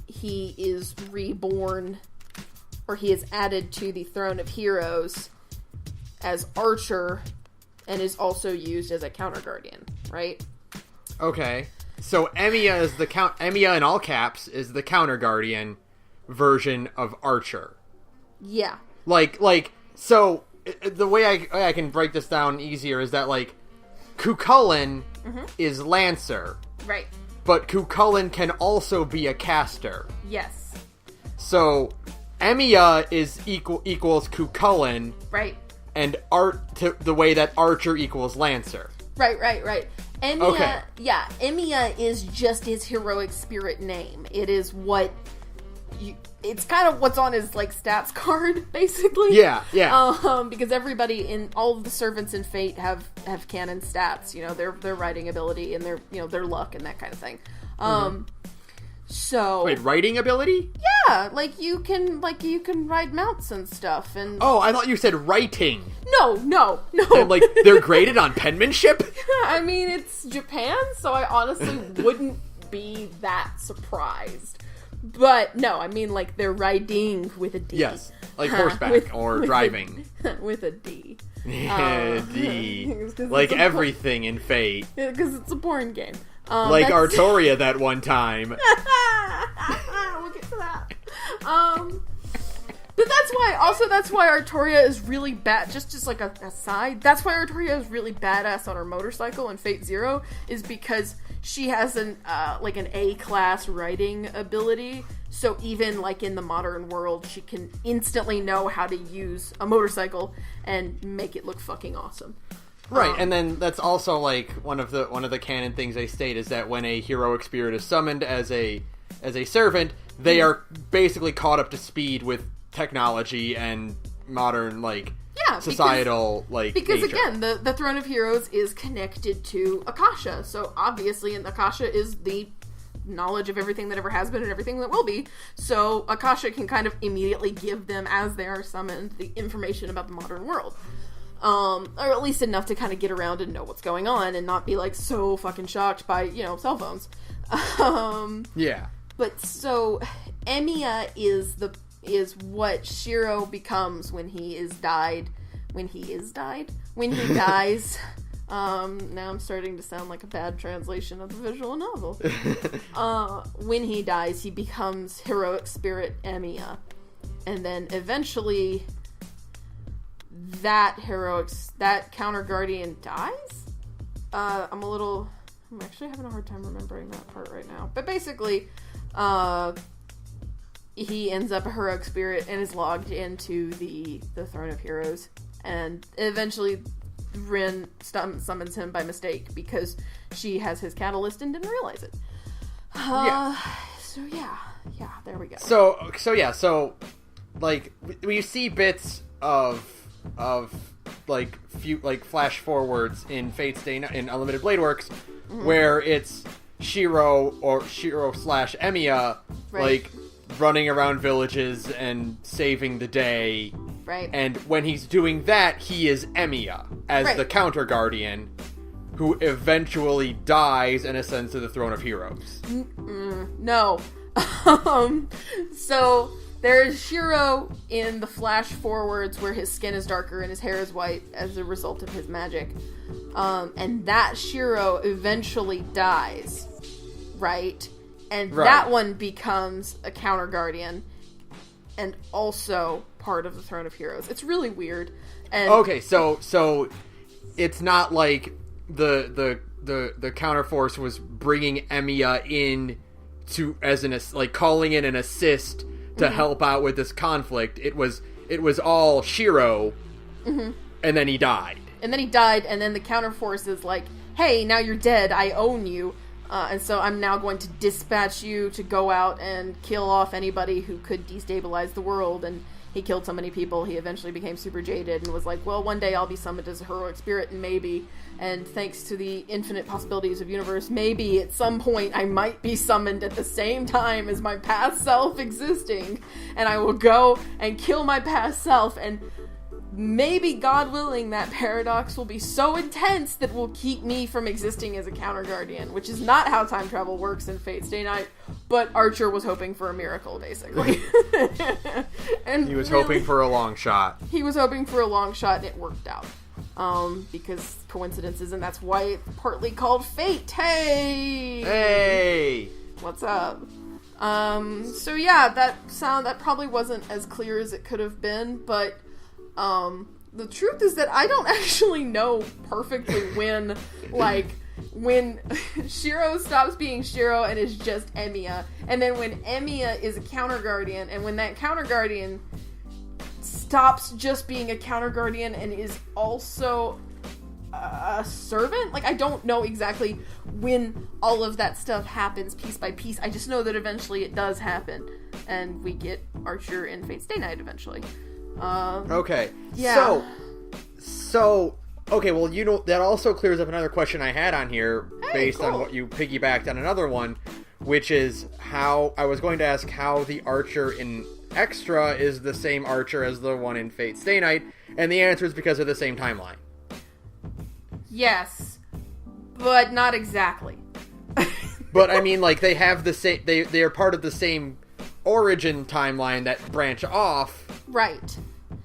Speaker 1: he is reborn, or he is added to the Throne of Heroes as Archer, and is also used as a counter guardian, right?
Speaker 2: Okay. So Emiya is Emiya in all caps is the counter guardian version of Archer.
Speaker 1: Yeah.
Speaker 2: So the way I can break this down easier is that, like, Cucullin is Lancer.
Speaker 1: Right.
Speaker 2: But Cucullin can also be a caster.
Speaker 1: Yes.
Speaker 2: So Emiya is equals Cucullin.
Speaker 1: Right.
Speaker 2: And the way that Archer equals Lancer.
Speaker 1: Right. Emiya,
Speaker 2: okay.
Speaker 1: Yeah, Emiya is just his heroic spirit name. It is what it's kind of what's on his, like, stats card, basically.
Speaker 2: Yeah.
Speaker 1: Because everybody in all of the servants in Fate have canon stats, you know, their writing ability and their luck and that kind of thing. So
Speaker 2: wait, writing ability?
Speaker 1: Yeah, you can ride mounts and stuff. And
Speaker 2: oh, I thought you said writing.
Speaker 1: No.
Speaker 2: And, like, they're graded on penmanship?
Speaker 1: I mean, it's Japan, so I honestly wouldn't be that surprised. But no, I mean, like, they're riding with a D.
Speaker 2: Yes, like horseback or driving.
Speaker 1: With a D.
Speaker 2: D. Like everything in Fate.
Speaker 1: Because it's a porn game.
Speaker 2: Like Artoria that one time.
Speaker 1: We'll get to that. But that's why Artoria is really bad. Just like a side. That's why Artoria is really badass on her motorcycle in Fate Zero, is because she has an A-class riding ability. So even, like, in the modern world, she can instantly know how to use a motorcycle and make it look fucking awesome.
Speaker 2: Right, and then that's also, like, one of the canon things they state is that when a heroic spirit is summoned as a servant, they are basically caught up to speed with technology and modern, like, societal,
Speaker 1: because
Speaker 2: nature.
Speaker 1: Again, the Throne of Heroes is connected to Akasha, so obviously, and Akasha is the knowledge of everything that ever has been and everything that will be, so Akasha can kind of immediately give them, as they are summoned, the information about the modern world. Or at least enough to kind of get around and know what's going on and not be, like, so fucking shocked by, you know, cell phones.
Speaker 2: Yeah.
Speaker 1: But so Emiya is what Shiro becomes when he dies. Now I'm starting to sound like a bad translation of the visual novel. When he dies, he becomes heroic spirit Emiya. And then eventually that counter guardian dies? I'm actually having a hard time remembering that part right now. But basically, he ends up a heroic spirit and is logged into the Throne of Heroes. And eventually Rin summons him by mistake because she has his catalyst and didn't realize it. So yeah, there we go.
Speaker 2: So like, we see bits of like flash forwards in Fate's Day in Unlimited Blade Works, where it's Shiro / Emiya,
Speaker 1: right,
Speaker 2: like, running around villages and saving the day.
Speaker 1: Right. And
Speaker 2: when he's doing that, he is Emiya as the counter guardian, who eventually dies and ascends to the Throne of Heroes.
Speaker 1: No. So there's Shiro in the flash forwards where his skin is darker and his hair is white as a result of his magic. And that Shiro eventually dies. Right? And that one becomes a counter guardian and also part of the Throne of Heroes. It's really weird. And
Speaker 2: okay, so it's not like the counterforce was bringing Emiya in to calling in an assist to help out with this conflict. It was all Shiro, and then he died.
Speaker 1: And then the counterforce is like, hey, now you're dead, I own you. And so I'm now going to dispatch you to go out and kill off anybody who could destabilize the world. And he killed so many people, he eventually became super jaded and was like, well, one day I'll be summoned as a heroic spirit, and maybe, and thanks to the infinite possibilities of universe, maybe at some point I might be summoned at the same time as my past self existing, and I will go and kill my past self, and maybe, God willing, that paradox will be so intense that will keep me from existing as a counter guardian, which is not how time travel works in Fate's Day Night, but Archer was hoping for a miracle, basically. And
Speaker 2: he was hoping for a long shot.
Speaker 1: He was hoping for a long shot, and it worked out. because coincidences, and that's why it's partly called Fate.
Speaker 2: Hey!
Speaker 1: What's up? So yeah, that probably wasn't as clear as it could have been, but, the truth is that I don't actually know perfectly when Shiro stops being Shiro and is just Emiya, and then when Emiya is a counter guardian, and when that counter guardian stops just being a counter guardian and is also a servant. Like, I don't know exactly when all of that stuff happens piece by piece. I just know that eventually it does happen, and we get Archer in Fate's Day Night eventually.
Speaker 2: Okay.
Speaker 1: Yeah.
Speaker 2: So, okay, well, that also clears up another question I had on here, based on what you piggybacked on another one, which is how, I was going to ask how the Archer in Extra is the same Archer as the one in Fate's Day Night, and the answer is because of the same timeline.
Speaker 1: Yes, but not exactly.
Speaker 2: But, I mean, like, they have the same, they are part of the same origin timeline that branch off.
Speaker 1: Right.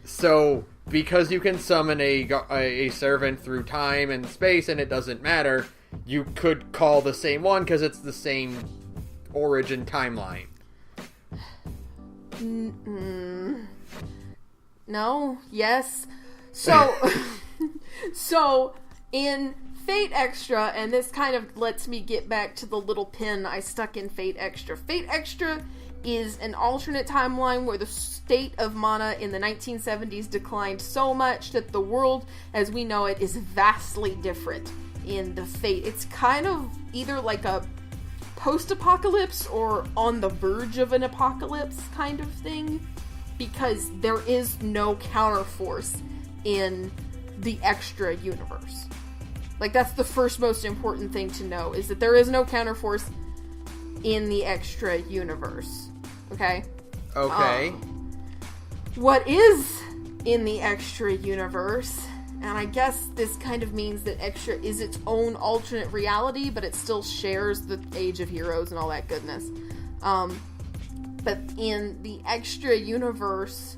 Speaker 2: So, because you can summon a servant through time and space and it doesn't matter, you could call the same one because it's the same origin timeline.
Speaker 1: No. Yes. So, so in Fate Extra, and this kind of lets me get back to the little pin I stuck in Fate Extra. Fate Extra is an alternate timeline where the state of mana in the 1970s declined so much that the world as we know it is vastly different in the Fate. It's kind of either like a post-apocalypse or on the verge of an apocalypse kind of thing, because there is no counterforce in the Extra universe. Like, that's the first most important thing to know, is that there is no counterforce in the Extra universe. Okay?
Speaker 2: Okay.
Speaker 1: What is in the Extra universe, and I guess this kind of means that Extra is its own alternate reality, but it still shares the Age of Heroes and all that goodness. But in the Extra universe,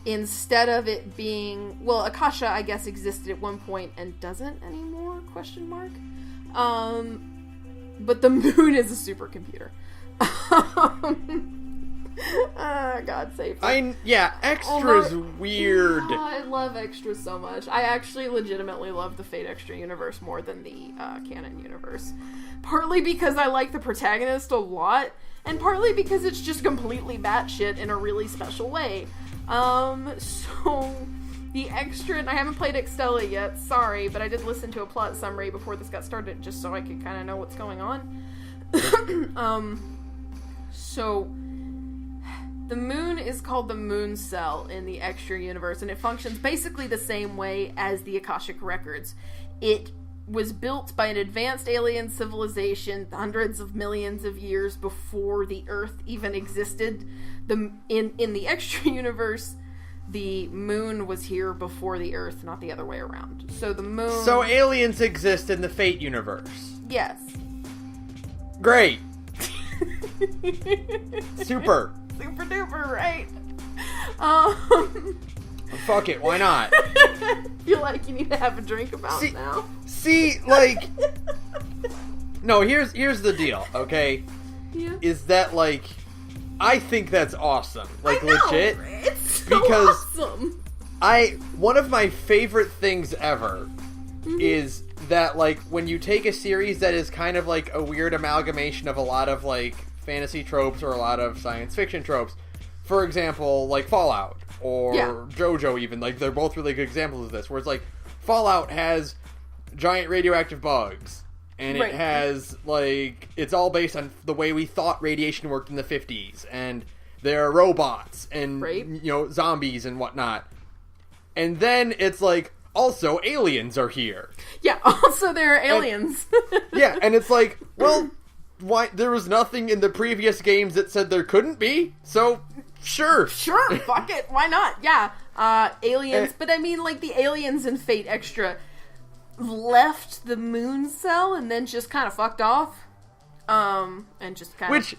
Speaker 1: instead of it being... Well, Akasha, I guess, existed at one point and doesn't anymore? Question mark? But the moon is a supercomputer. God save me.
Speaker 2: Extra's weird.
Speaker 1: Oh, I love Extra so much. I actually legitimately love the Fate Extra universe more than the canon universe. Partly because I like the protagonist a lot, and partly because it's just completely batshit in a really special way. So the Extra, and I haven't played Extella yet, sorry, but I did listen to a plot summary before this got started just so I could kind of know what's going on. So the moon is called the Moon Cell in the Extra universe, and it functions basically the same way as the Akashic Records. It was built by an advanced alien civilization hundreds of millions of years before the Earth even existed. In the Extra universe, the moon was here before the Earth, not the other way around. So the moon...
Speaker 2: So aliens exist in the Fate universe.
Speaker 1: Yes.
Speaker 2: Great. Super.
Speaker 1: Super duper, right?
Speaker 2: Fuck it, why not?
Speaker 1: Feel like you need to have a drink about it now.
Speaker 2: See, like... No, here's the deal, okay?
Speaker 1: Yeah.
Speaker 2: Is that, like... I think that's awesome. Like,
Speaker 1: I know,
Speaker 2: legit.
Speaker 1: It's so awesome.
Speaker 2: One of my favorite things ever is that, like, when you take a series that is kind of like a weird amalgamation of a lot of, like, fantasy tropes or a lot of science fiction tropes. For example, like Fallout or JoJo even. Like, they're both really good examples of this. Where it's like, Fallout has giant radioactive bugs. And it has, like, it's all based on the way we thought radiation worked in the 50s. And there are robots and, you know, zombies and whatnot. And then it's like, also, aliens are here.
Speaker 1: Yeah, also there are aliens.
Speaker 2: And it's like, well, why? There was nothing in the previous games that said there couldn't be, so sure.
Speaker 1: Sure, fuck it, why not? Yeah, aliens, but I mean, like, the aliens in Fate Extra left the moon cell and then just kind of fucked off. And just kind of...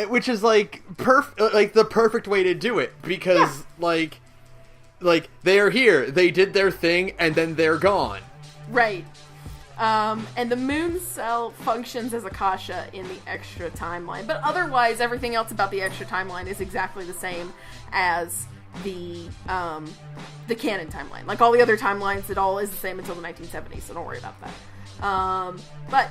Speaker 2: Which is, like, the perfect way to do it, because, like, like, they are here, they did their thing, and then they're gone.
Speaker 1: Right. And the moon cell functions as Akasha in the extra timeline. But otherwise, everything else about the extra timeline is exactly the same as the canon timeline. Like, all the other timelines, it all is the same until the 1970s, so don't worry about that. But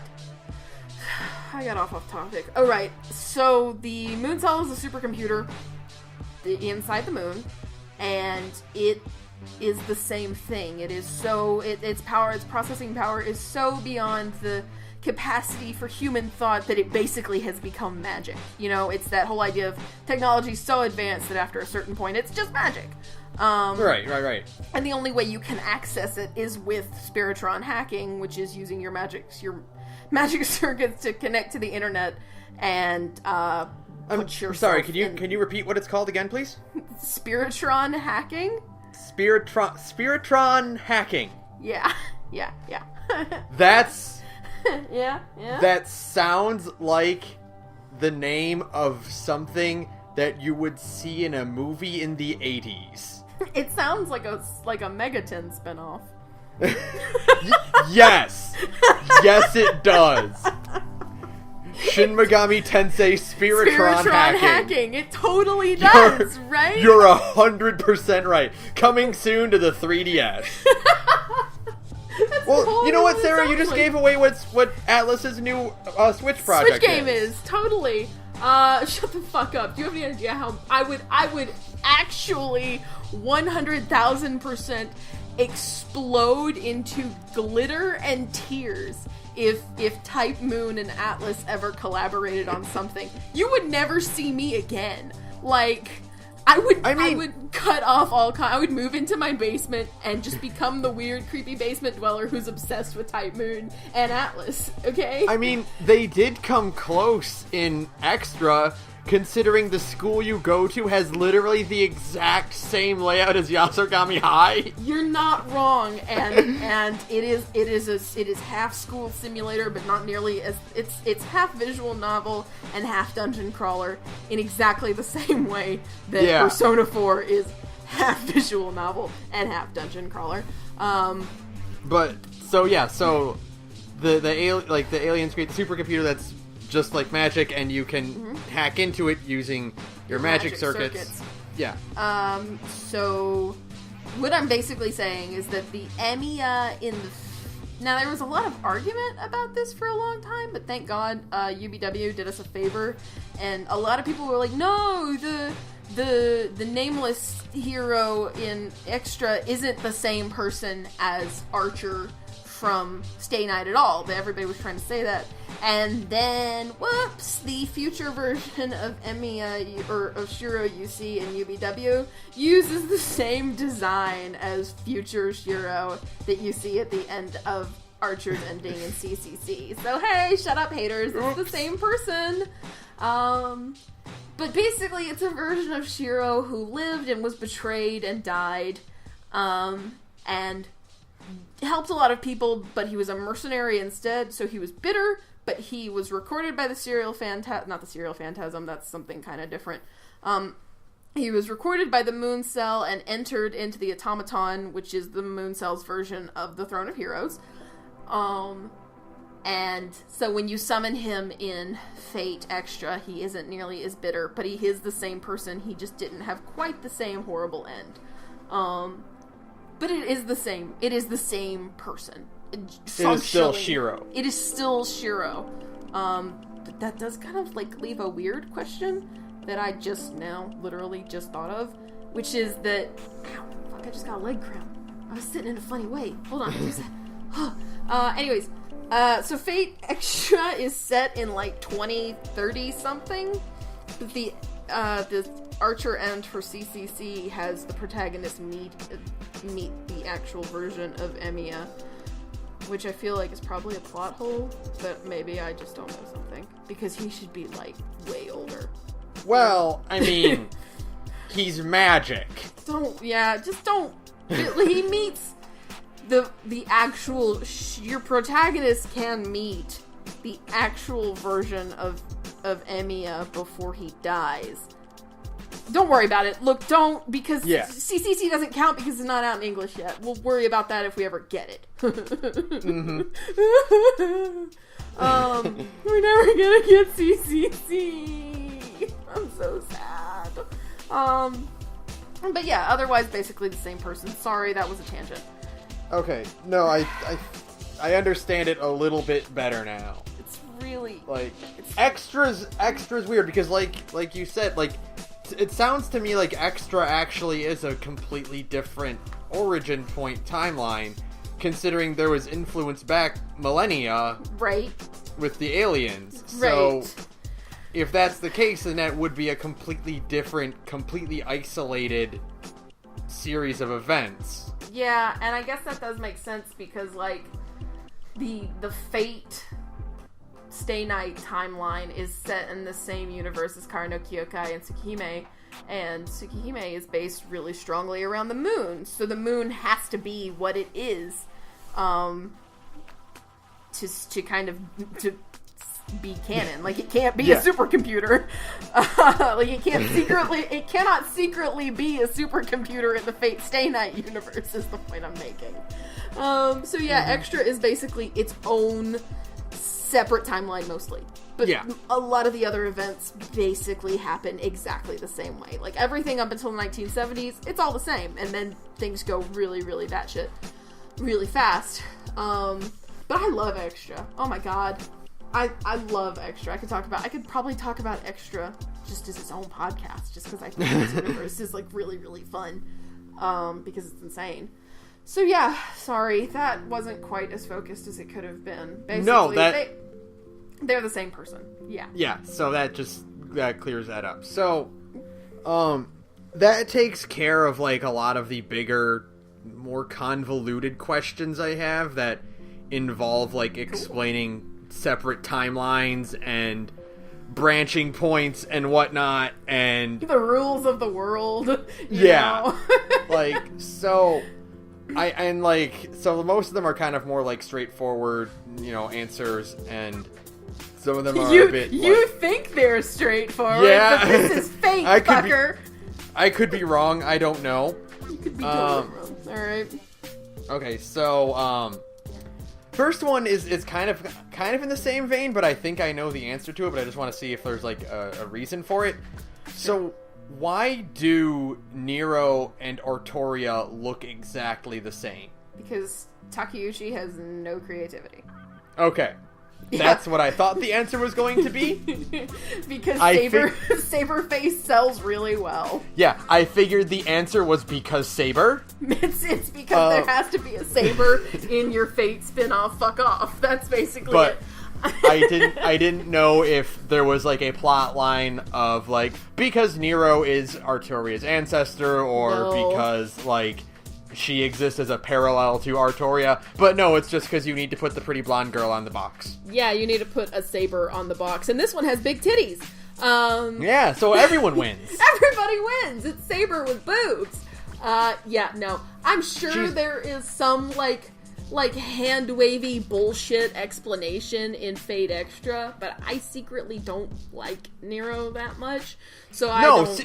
Speaker 1: I got off topic. Oh, right. So the moon cell is a supercomputer inside the moon, and it is the same thing. It is so, its processing power is so beyond the capacity for human thought that it basically has become magic. You know, it's that whole idea of technology so advanced that after a certain point it's just magic.
Speaker 2: Right.
Speaker 1: And the only way you can access it is with Spiritron hacking, which is using your magic circuits to connect to the internet and
Speaker 2: I'm sorry, can you repeat what it's called again, please?
Speaker 1: Spiritron hacking?
Speaker 2: Spiritron hacking.
Speaker 1: Yeah.
Speaker 2: That's...
Speaker 1: yeah.
Speaker 2: That sounds like the name of something that you would see in a movie in the 80s.
Speaker 1: It sounds like a Megaton spinoff.
Speaker 2: Yes! Yes, it does! Shin Megami Tensei Spiritron hacking.
Speaker 1: It totally does, right?
Speaker 2: You're 100% right. Coming soon to the 3DS. Well, you know what, Sarah? You just gave away what Atlus's new Switch project
Speaker 1: Switch game is. Totally. Shut the fuck up. Do you have any idea how I would actually 100,000% explode into glitter and tears if Type Moon and Atlus ever collaborated on something? You would never see me again. Like, I would cut off I would move into my basement and just become the weird, creepy basement dweller who's obsessed with Type Moon and Atlus, okay?
Speaker 2: I mean, they did come close in Extra, considering the school you go to has literally the exact same layout as Yasogami High.
Speaker 1: You're not wrong, and it is half school simulator, but not nearly as it's half visual novel and half dungeon crawler in exactly the same way that Persona 4 is half visual novel and half dungeon crawler.
Speaker 2: The aliens create the supercomputer that's just like magic, and you can hack into it using your magic circuits. Yeah.
Speaker 1: So what I'm basically saying is that the Emiya now there was a lot of argument about this for a long time, but thank God UBW did us a favor, and a lot of people were like, no, the nameless hero in Extra isn't the same person as Archer from Stay Night at all, but everybody was trying to say that. And then, whoops, the future version of Emiya, or of Shiro you see in UBW, uses the same design as future Shiro that you see at the end of Archer's ending in CCC. So hey, shut up haters, it's the same person. But basically it's a version of Shiro who lived and was betrayed and died, and helped a lot of people, but he was a mercenary instead, so he was bitter, but he was recorded by the Serial Phantasm, not the Serial Phantasm, that's something kind of different. He was recorded by the Moon Cell and entered into the Automaton, which is the Moon Cell's version of the Throne of Heroes. And so when you summon him in Fate Extra, he isn't nearly as bitter, but he is the same person, he just didn't have quite the same horrible end. But it is the same. It is the same person.
Speaker 2: It is still Shiro.
Speaker 1: It is still Shiro. But that does kind of, like, leave a weird question that I just now literally just thought of, which is that... Ow, fuck, I just got a leg cramp. I was sitting in a funny way. Hold on. Anyways, so Fate Extra is set in, like, 2030 something. But the Archer end for CCC has the protagonist meet the actual version of Emiya, which I feel like is probably a plot hole, but maybe I just don't know something, because he should be, like, way older.
Speaker 2: Well, I mean, he's magic.
Speaker 1: Just don't. He meets the actual, your protagonist can meet the actual version of Emiya before he dies. Don't worry about it. Look, don't, because
Speaker 2: Yeah.
Speaker 1: CCC doesn't count because it's not out in English yet. We'll worry about that if we ever get it.
Speaker 2: Mm-hmm.
Speaker 1: We're never gonna get CCC. I'm so sad. But yeah, otherwise basically the same person. Sorry, that was a tangent.
Speaker 2: Okay, no, I understand it a little bit better now.
Speaker 1: It's really...
Speaker 2: Like, extra's weird, because like you said, like, it sounds to me like Extra actually is a completely different origin point timeline, considering there was influence back millennia...
Speaker 1: Right.
Speaker 2: ...with the aliens.
Speaker 1: Right.
Speaker 2: So, if that's the case, then that would be a completely different, completely isolated series of events.
Speaker 1: Yeah, and I guess that does make sense because, like, the Fate Stay Night timeline is set in the same universe as Kara no Kyokai and Tsukihime is based really strongly around the moon, so the moon has to be what it is, to kind of to be canon. Like, it can't be a supercomputer. Like, it cannot secretly be a supercomputer in the Fate Stay Night universe, is the point I'm making. So yeah, Extra is basically its own separate timeline mostly. But a lot of the other events basically happen exactly the same way. Like, everything up until the 1970s, it's all the same. And then things go really, really batshit really fast. But I love Extra. Oh my god. I love Extra. I could probably talk about Extra just as its own podcast, just because I think this universe is, like, really, really fun. Because it's insane. So yeah, sorry, that wasn't quite as focused as it could have been. Basically,
Speaker 2: no,
Speaker 1: they're the same person. Yeah.
Speaker 2: Yeah, so that clears that up. So, that takes care of, like, a lot of the bigger, more convoluted questions I have that involve, like, explaining separate timelines and branching points and whatnot, and
Speaker 1: the rules of the world. You
Speaker 2: know? Like, so most of them are kind of more like straightforward, answers, and some of them are a bit.
Speaker 1: You think they're straightforward? Yeah, but this is fake, fucker.
Speaker 2: I could be wrong. I don't know.
Speaker 1: You could be totally wrong. All right.
Speaker 2: Okay, so first one is kind of in the same vein, but I think I know the answer to it, but I just want to see if there's, like, a reason for it. So, why do Nero and Artoria look exactly the same?
Speaker 1: Because Takeuchi has no creativity.
Speaker 2: Okay. That's what I thought the answer was going to be.
Speaker 1: Because Saberface sells really well.
Speaker 2: Yeah, I figured the answer was because Saber.
Speaker 1: It's because there has to be a Saber in your Fate spin-off. Fuck off. That's basically it.
Speaker 2: I didn't know if there was, like, a plot line of, like, because Nero is Artoria's ancestor, or because, like, she exists as a parallel to Artoria. But no, it's just because you need to put the pretty blonde girl on the box.
Speaker 1: Yeah, you need to put a Saber on the box. And this one has big titties.
Speaker 2: Yeah, so everyone wins.
Speaker 1: Everybody wins. It's Saber with boobs. Yeah, no. I'm sure there is some, like hand-wavy bullshit explanation in Fate Extra, but I secretly don't like Nero that much. So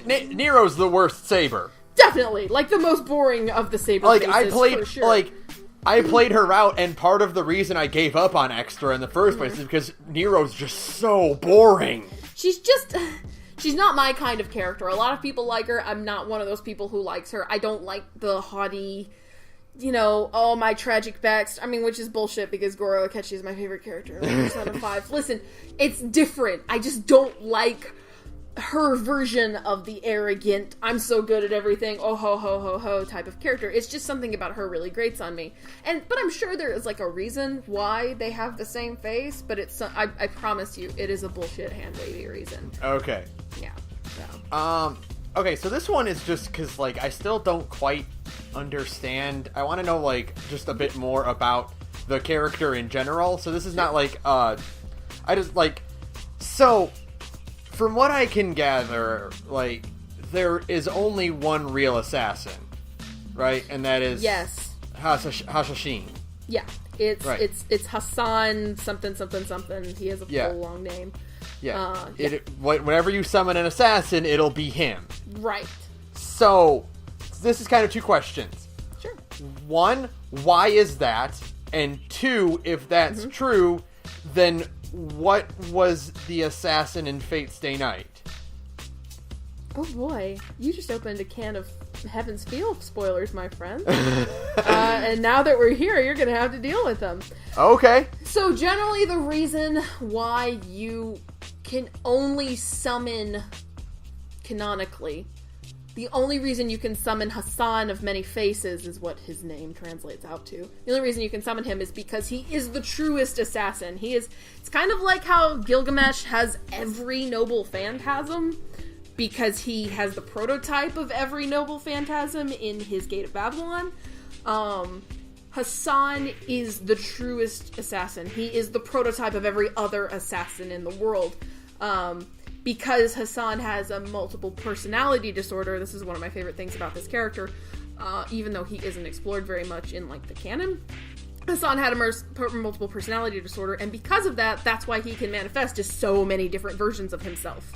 Speaker 2: Nero's the worst Saber.
Speaker 1: Definitely, like, the most boring of the Saber faces, for sure.
Speaker 2: I played her out, and part of the reason I gave up on Extra in the first place is because Nero's just so boring.
Speaker 1: She's not my kind of character. A lot of people like her. I'm not one of those people who likes her. I don't like the haughty, my tragic backstory. I mean, which is bullshit because Goro Akechi is my favorite character in Persona 5. Listen, it's different. I just don't like her version of the arrogant, I'm so good at everything, oh ho ho ho ho type of character. It's just something about her really grates on me. But I'm sure there is, like, a reason why they have the same face, but I promise you, it is a bullshit hand-wavy reason.
Speaker 2: Okay.
Speaker 1: Yeah.
Speaker 2: So. Okay, so this one is just because, like, I still don't quite understand. I want to know, like, just a bit more about the character in general. So this is not, like, so, from what I can gather, like, there is only one real assassin, right? And that is...
Speaker 1: Yes.
Speaker 2: Hashashin.
Speaker 1: Yeah. It's Hassan something something something. He has a full long name.
Speaker 2: Yeah. Whenever you summon an assassin, it'll be him.
Speaker 1: Right.
Speaker 2: So, this is kind of two questions.
Speaker 1: Sure.
Speaker 2: One, why is that? And two, if that's true, then what was the assassin in Fate Stay Night?
Speaker 1: Oh boy, you just opened a can of Heaven's Feel spoilers, my friend. And now that we're here, you're going to have to deal with them.
Speaker 2: Okay.
Speaker 1: So generally the reason why you can only summon, canonically, the only reason you can summon Hassan of Many Faces is what his name translates out to. The only reason you can summon him is because he is the truest assassin. It's kind of like how Gilgamesh has every noble phantasm, because he has the prototype of every noble phantasm in his Gate of Babylon. Hassan is the truest assassin. He is the prototype of every other assassin in the world. Because Hassan has a multiple personality disorder, this is one of my favorite things about this character, even though he isn't explored very much in, like, the canon. Hassan had a multiple personality disorder, and because of that, that's why he can manifest as so many different versions of himself.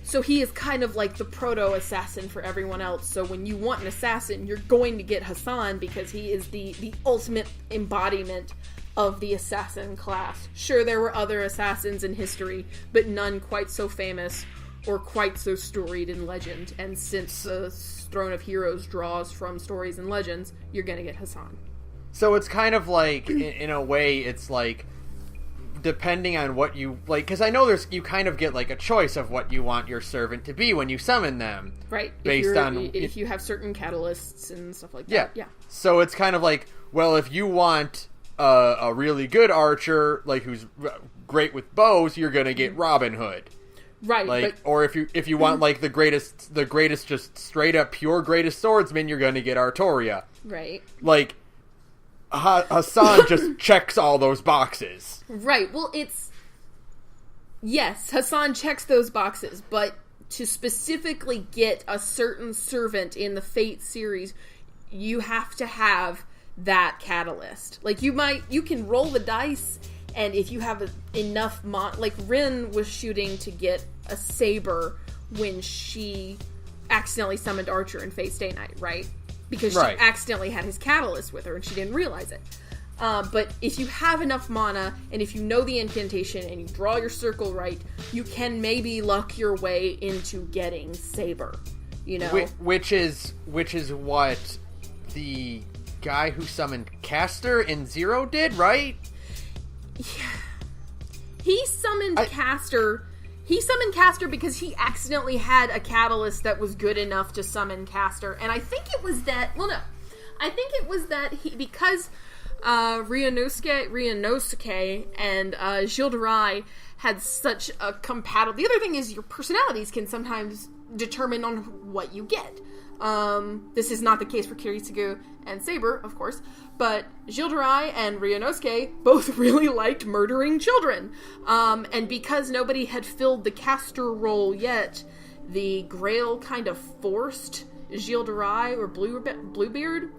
Speaker 1: So he is kind of like the proto-assassin for everyone else. So when you want an assassin, you're going to get Hassan because he is the ultimate embodiment of the assassin class. Sure, there were other assassins in history, but none quite so famous or quite so storied in legend. And since the Throne of Heroes draws from stories and legends, you're going to get Hassan.
Speaker 2: So it's kind of like, in a way, it's like, depending on what you like, because I know you kind of get like a choice of what you want your servant to be when you summon them,
Speaker 1: right?
Speaker 2: Based
Speaker 1: if you have certain catalysts and stuff like that. Yeah.
Speaker 2: So it's kind of like, well, if you want a really good archer, like who's great with bows, you're gonna get Robin Hood,
Speaker 1: right?
Speaker 2: Like, or if you want like the greatest, just straight up pure greatest swordsman, you're gonna get Artoria,
Speaker 1: right?
Speaker 2: Like, Hassan just checks all those boxes.
Speaker 1: Right. Well, yes, Hassan checks those boxes, but to specifically get a certain servant in the Fate series, you have to have that catalyst. Like, you can roll the dice, and if you have enough like Rin was shooting to get a saber when she accidentally summoned Archer in Fate Stay Night, right? Because she accidentally had his catalyst with her and she didn't realize it. But if you have enough mana, and if you know the incantation, and you draw your circle right, you can maybe luck your way into getting Saber. You know?
Speaker 2: Which is what the guy who summoned Caster in Zero did, right?
Speaker 1: Yeah. He summoned Caster... He summoned Caster because he accidentally had a catalyst that was good enough to summon Caster. And I think it was that... Well, no. I think it was that because Ryunosuke and Gilles de Rais had such a compatible... The other thing is your personalities can sometimes determine on what you get. This is not the case for Kiritsugu and Saber, of course, but Gilles de Rais and Ryunosuke both really liked murdering children. And because nobody had filled the caster role yet, the Grail kind of forced Gilles de Rais or Bluebeard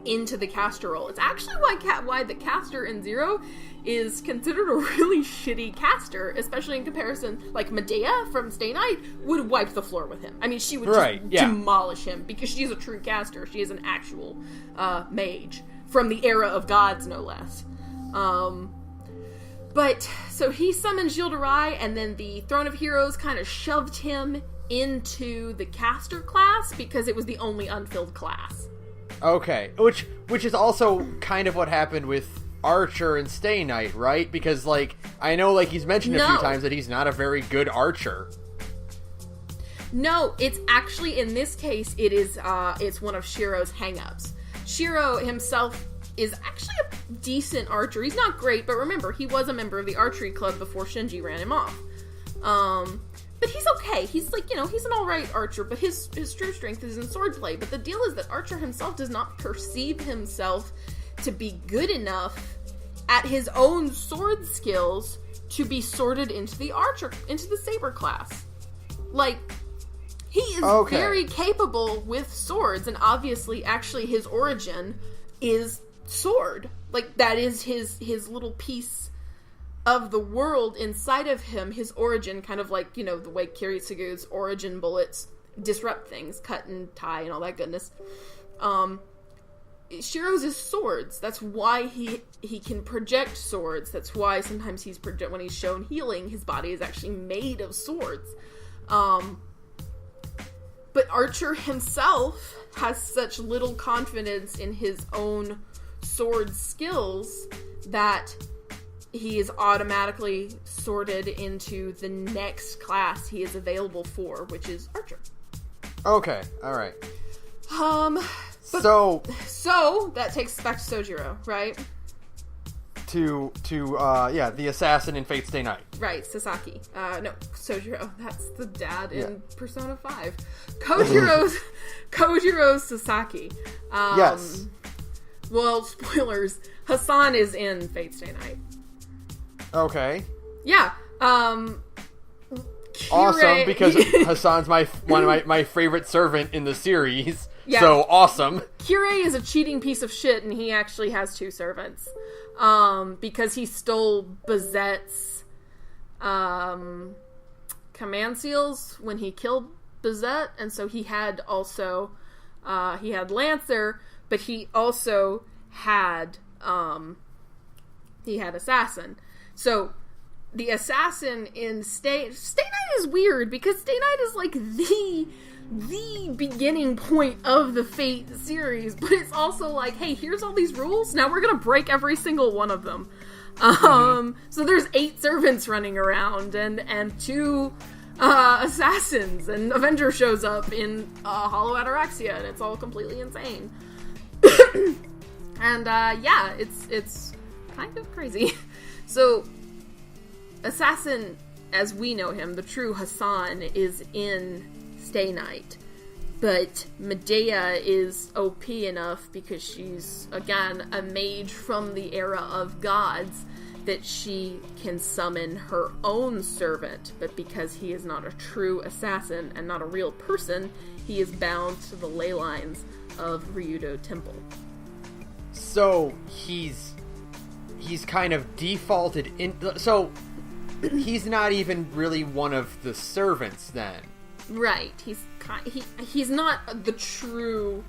Speaker 1: into the caster role. It's actually why the caster in Zero is considered a really shitty caster, especially in comparison. Like, Medea from Stay Night would wipe the floor with him. I mean, she would demolish him because she's a true caster. She is an actual mage from the era of gods, no less. But, so he summoned Gilles de Rais, and then the Throne of Heroes kind of shoved him into the caster class because it was the only unfilled class.
Speaker 2: Okay, which is also kind of what happened with Archer and Stay Night, right? Because, like, I know, like, he's mentioned a few times that he's not a very good archer.
Speaker 1: No, it's actually, in this case, it's one of Shiro's hang-ups. Shiro himself is actually a decent archer. He's not great, but remember, he was a member of the archery club before Shinji ran him off. But he's okay. He's like, he's an alright archer, but his true strength is in swordplay. But the deal is that Archer himself does not perceive himself to be good enough at his own sword skills to be sorted into the saber class. Like, he is very capable with swords, and obviously, actually, his origin is sword. Like, that is his little piece of the world inside of him, his origin, kind of like, the way Kiritsugu's origin bullets disrupt things, cut and tie and all that goodness. Shiro's is swords. That's why he can project swords. That's why sometimes when he's shown healing, his body is actually made of swords. But Archer himself has such little confidence in his own sword skills that he is automatically sorted into the next class he is available for, which is Archer.
Speaker 2: Okay, alright.
Speaker 1: So that takes us back to Sojiro, right?
Speaker 2: The assassin in Fate Stay Night.
Speaker 1: Right, Sasaki. No, Sojiro. That's the dad in Persona 5. Kojiro's Sasaki.
Speaker 2: Yes.
Speaker 1: Well, spoilers. Hassan is in Fate Stay Night.
Speaker 2: Okay.
Speaker 1: Yeah.
Speaker 2: Awesome, because Hassan's one of my favorite servant in the series. Yeah. So awesome.
Speaker 1: Kirei is a cheating piece of shit, and he actually has 2 servants. Because he stole Bazette's command seals when he killed Bazette, and so he had also he had Lancer, but he also had assassin. So the assassin in Stay Night is weird because Stay Night is like the beginning point of the Fate series, but it's also like, hey, here's all these rules, now we're gonna break every single one of them. So there's 8 servants running around and 2 assassins, and Avenger shows up in Hollow Ataraxia, and it's all completely insane. And it's kind of crazy. So Assassin, as we know him, the true Hassan, is in Stay Night, but Medea is OP enough because she's, again, a mage from the era of gods, that she can summon her own servant, but because he is not a true assassin and not a real person, he is bound to the ley lines of Ryudo Temple.
Speaker 2: So he's kind of defaulted in, so he's not even really one of the servants then.
Speaker 1: Right. He's not the true.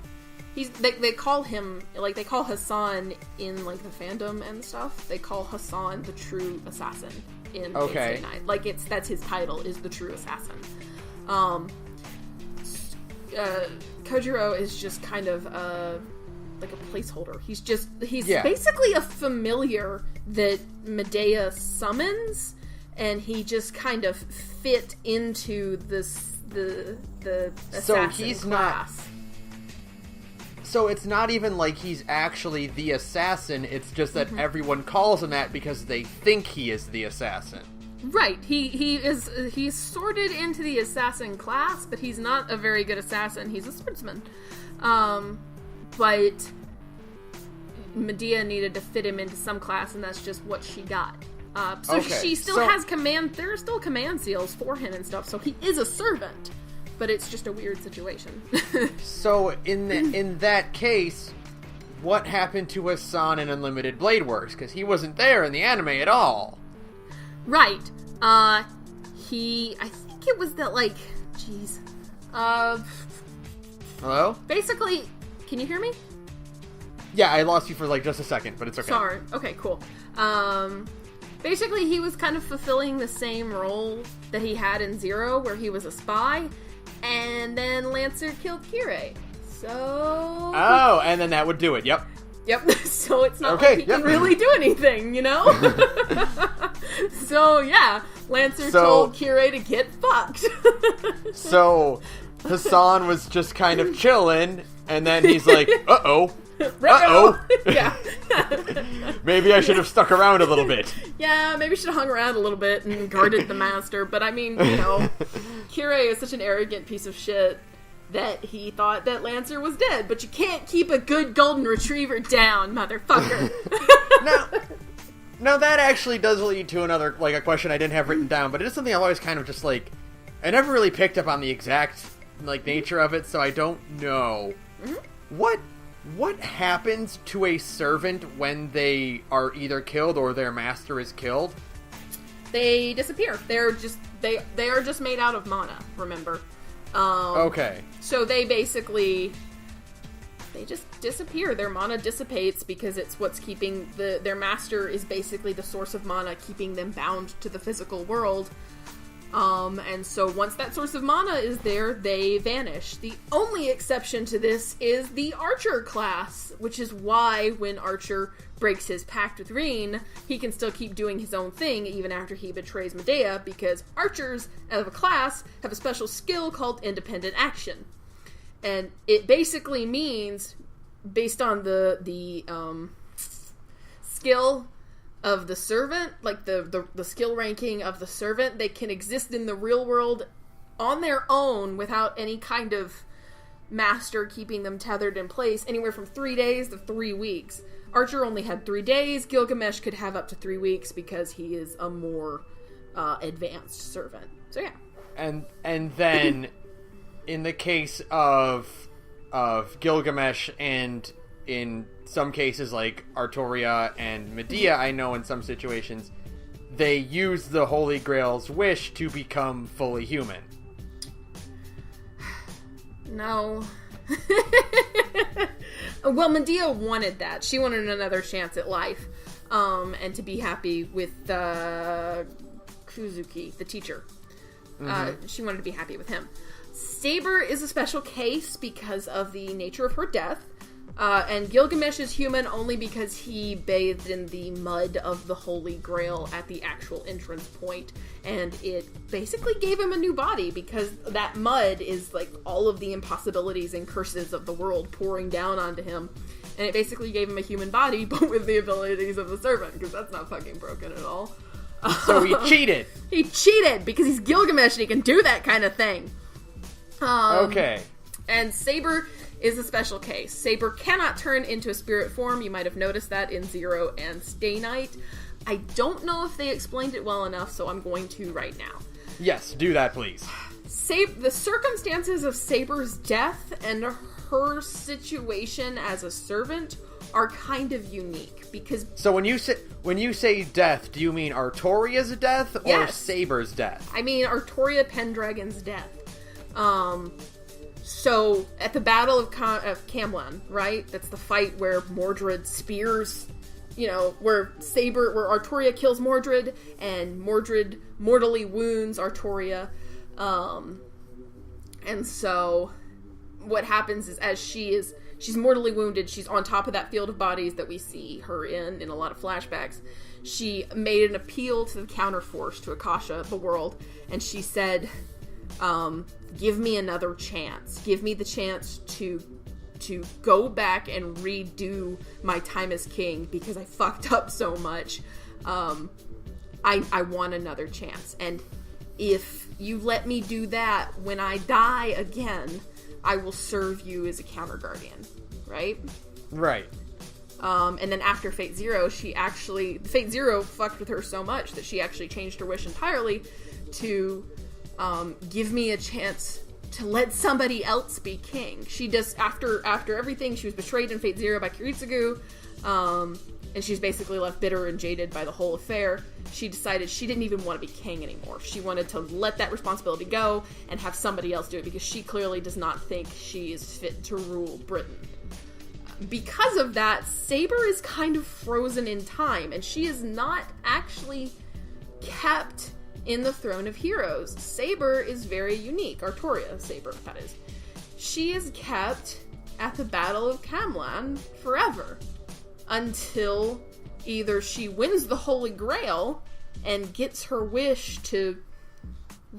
Speaker 1: They call him, like, they call Hassan in, like, the fandom and stuff. They call Hassan the true assassin in Fate Stay Night. Like, that's his title, is the true assassin. Kojiro is just kind of like a placeholder. He's basically a familiar that Medea summons, and he just kind of fit into the assassin class.
Speaker 2: So it's not even like he's actually the assassin, it's just that everyone calls him that because they think he is the assassin.
Speaker 1: Right. He's sorted into the assassin class, but he's not a very good assassin. He's a swordsman. But Medea needed to fit him into some class, and that's just what she got. She still has command. There are still command seals for him and stuff, so he is a servant. But it's just a weird situation.
Speaker 2: So in that case, what happened to Hassan in Unlimited Blade Works? Because he wasn't there in the anime at all.
Speaker 1: Right. I think it was that, like, jeez.
Speaker 2: Hello?
Speaker 1: Basically, can you hear me?
Speaker 2: Yeah, I lost you for, like, just a second, but it's okay.
Speaker 1: Sorry. Okay, cool. Basically, he was kind of fulfilling the same role that he had in Zero, where he was a spy, and then Lancer killed Kirei. So...
Speaker 2: Oh, and then that would do it, yep.
Speaker 1: Yep, so it's not like he can really do anything, you know? So, yeah, Lancer told Kirei to get fucked.
Speaker 2: So, Hassan was just kind of chilling, and then he's like, uh-oh. Uh-oh.
Speaker 1: Yeah.
Speaker 2: Maybe I should have stuck around a little bit.
Speaker 1: Yeah, maybe should have hung around a little bit and guarded the master, but I mean, you know, Kirei is such an arrogant piece of shit that he thought that Lancer was dead, but you can't keep a good golden retriever down, motherfucker.
Speaker 2: Now that actually does lead to another, like, a question I didn't have written down, but it is something I've always kind of just, like, I never really picked up on the exact, like, nature of it, so I don't know. What happens to a servant when they are either killed or their master is killed?
Speaker 1: They disappear. They're just they are just made out of mana, remember?
Speaker 2: Okay.
Speaker 1: So they basically just disappear. Their mana dissipates because it's what's keeping their master is basically the source of mana keeping them bound to the physical world. And so once that source of mana is there, they vanish. The only exception to this is the Archer class, which is why when Archer breaks his pact with Reen, he can still keep doing his own thing even after he betrays Medea, because Archers, as a class, have a special skill called Independent Action. And it basically means, based on the skill of the servant, like the skill ranking of the servant, they can exist in the real world on their own without any kind of master keeping them tethered in place, anywhere from 3 days to 3 weeks. Archer only had 3 days. Gilgamesh could have up to 3 weeks because he is a more advanced servant. So yeah.
Speaker 2: And then in the case of Gilgamesh, and in some cases like Artoria and Medea, I know in some situations they use the Holy Grail's wish to become fully human.
Speaker 1: No. Well, Medea wanted that. She wanted another chance at life, and to be happy with Kuzuki, the teacher. She wanted to be happy with him. Saber is a special case because of the nature of her death. And Gilgamesh is human only because he bathed in the mud of the Holy Grail at the actual entrance point, and it basically gave him a new body, because that mud is like all of the impossibilities and curses of the world pouring down onto him, and it basically gave him a human body, but with the abilities of the servant, because that's not fucking broken at all.
Speaker 2: So he cheated!
Speaker 1: He cheated, because he's Gilgamesh and he can do that kind of thing.
Speaker 2: Okay.
Speaker 1: And Saber is a special case. Saber cannot turn into a spirit form. You might have noticed that in Zero and Stay Night. I don't know if they explained it well enough, so I'm going to right now.
Speaker 2: Yes, do that, please.
Speaker 1: The circumstances of Saber's death and her situation as a servant are kind of unique, because... So when you say death, do you mean Artoria's death or yes.
Speaker 2: Saber's death?
Speaker 1: I mean Artoria Pendragon's death. So, at the Battle of Camlan, right? That's the fight where Mordred spears, where Artoria kills Mordred, and Mordred mortally wounds Artoria. And so, what happens is, as she's mortally wounded, she's on top of that field of bodies that we see her in a lot of flashbacks. She made an appeal to the counterforce, to Akasha, the world, and she said... give me another chance. Give me the chance to go back and redo my time as king, because I fucked up so much. I want another chance. And if you let me do that, when I die again, I will serve you as a counter guardian. Right?
Speaker 2: Right.
Speaker 1: And then after Fate Zero, Fate Zero fucked with her so much that she actually changed her wish entirely to... give me a chance to let somebody else be king. She just, after everything, she was betrayed in Fate Zero by Kiritsugu, and she's basically left bitter and jaded by the whole affair. She decided she didn't even want to be king anymore. She wanted to let that responsibility go and have somebody else do it, because she clearly does not think she is fit to rule Britain. Because of that, Saber is kind of frozen in time, and she is not actually kept in the Throne of Heroes. Saber is very unique. Artoria Saber, that is. She is kept at the Battle of Camlan forever, until either she wins the Holy Grail and gets her wish to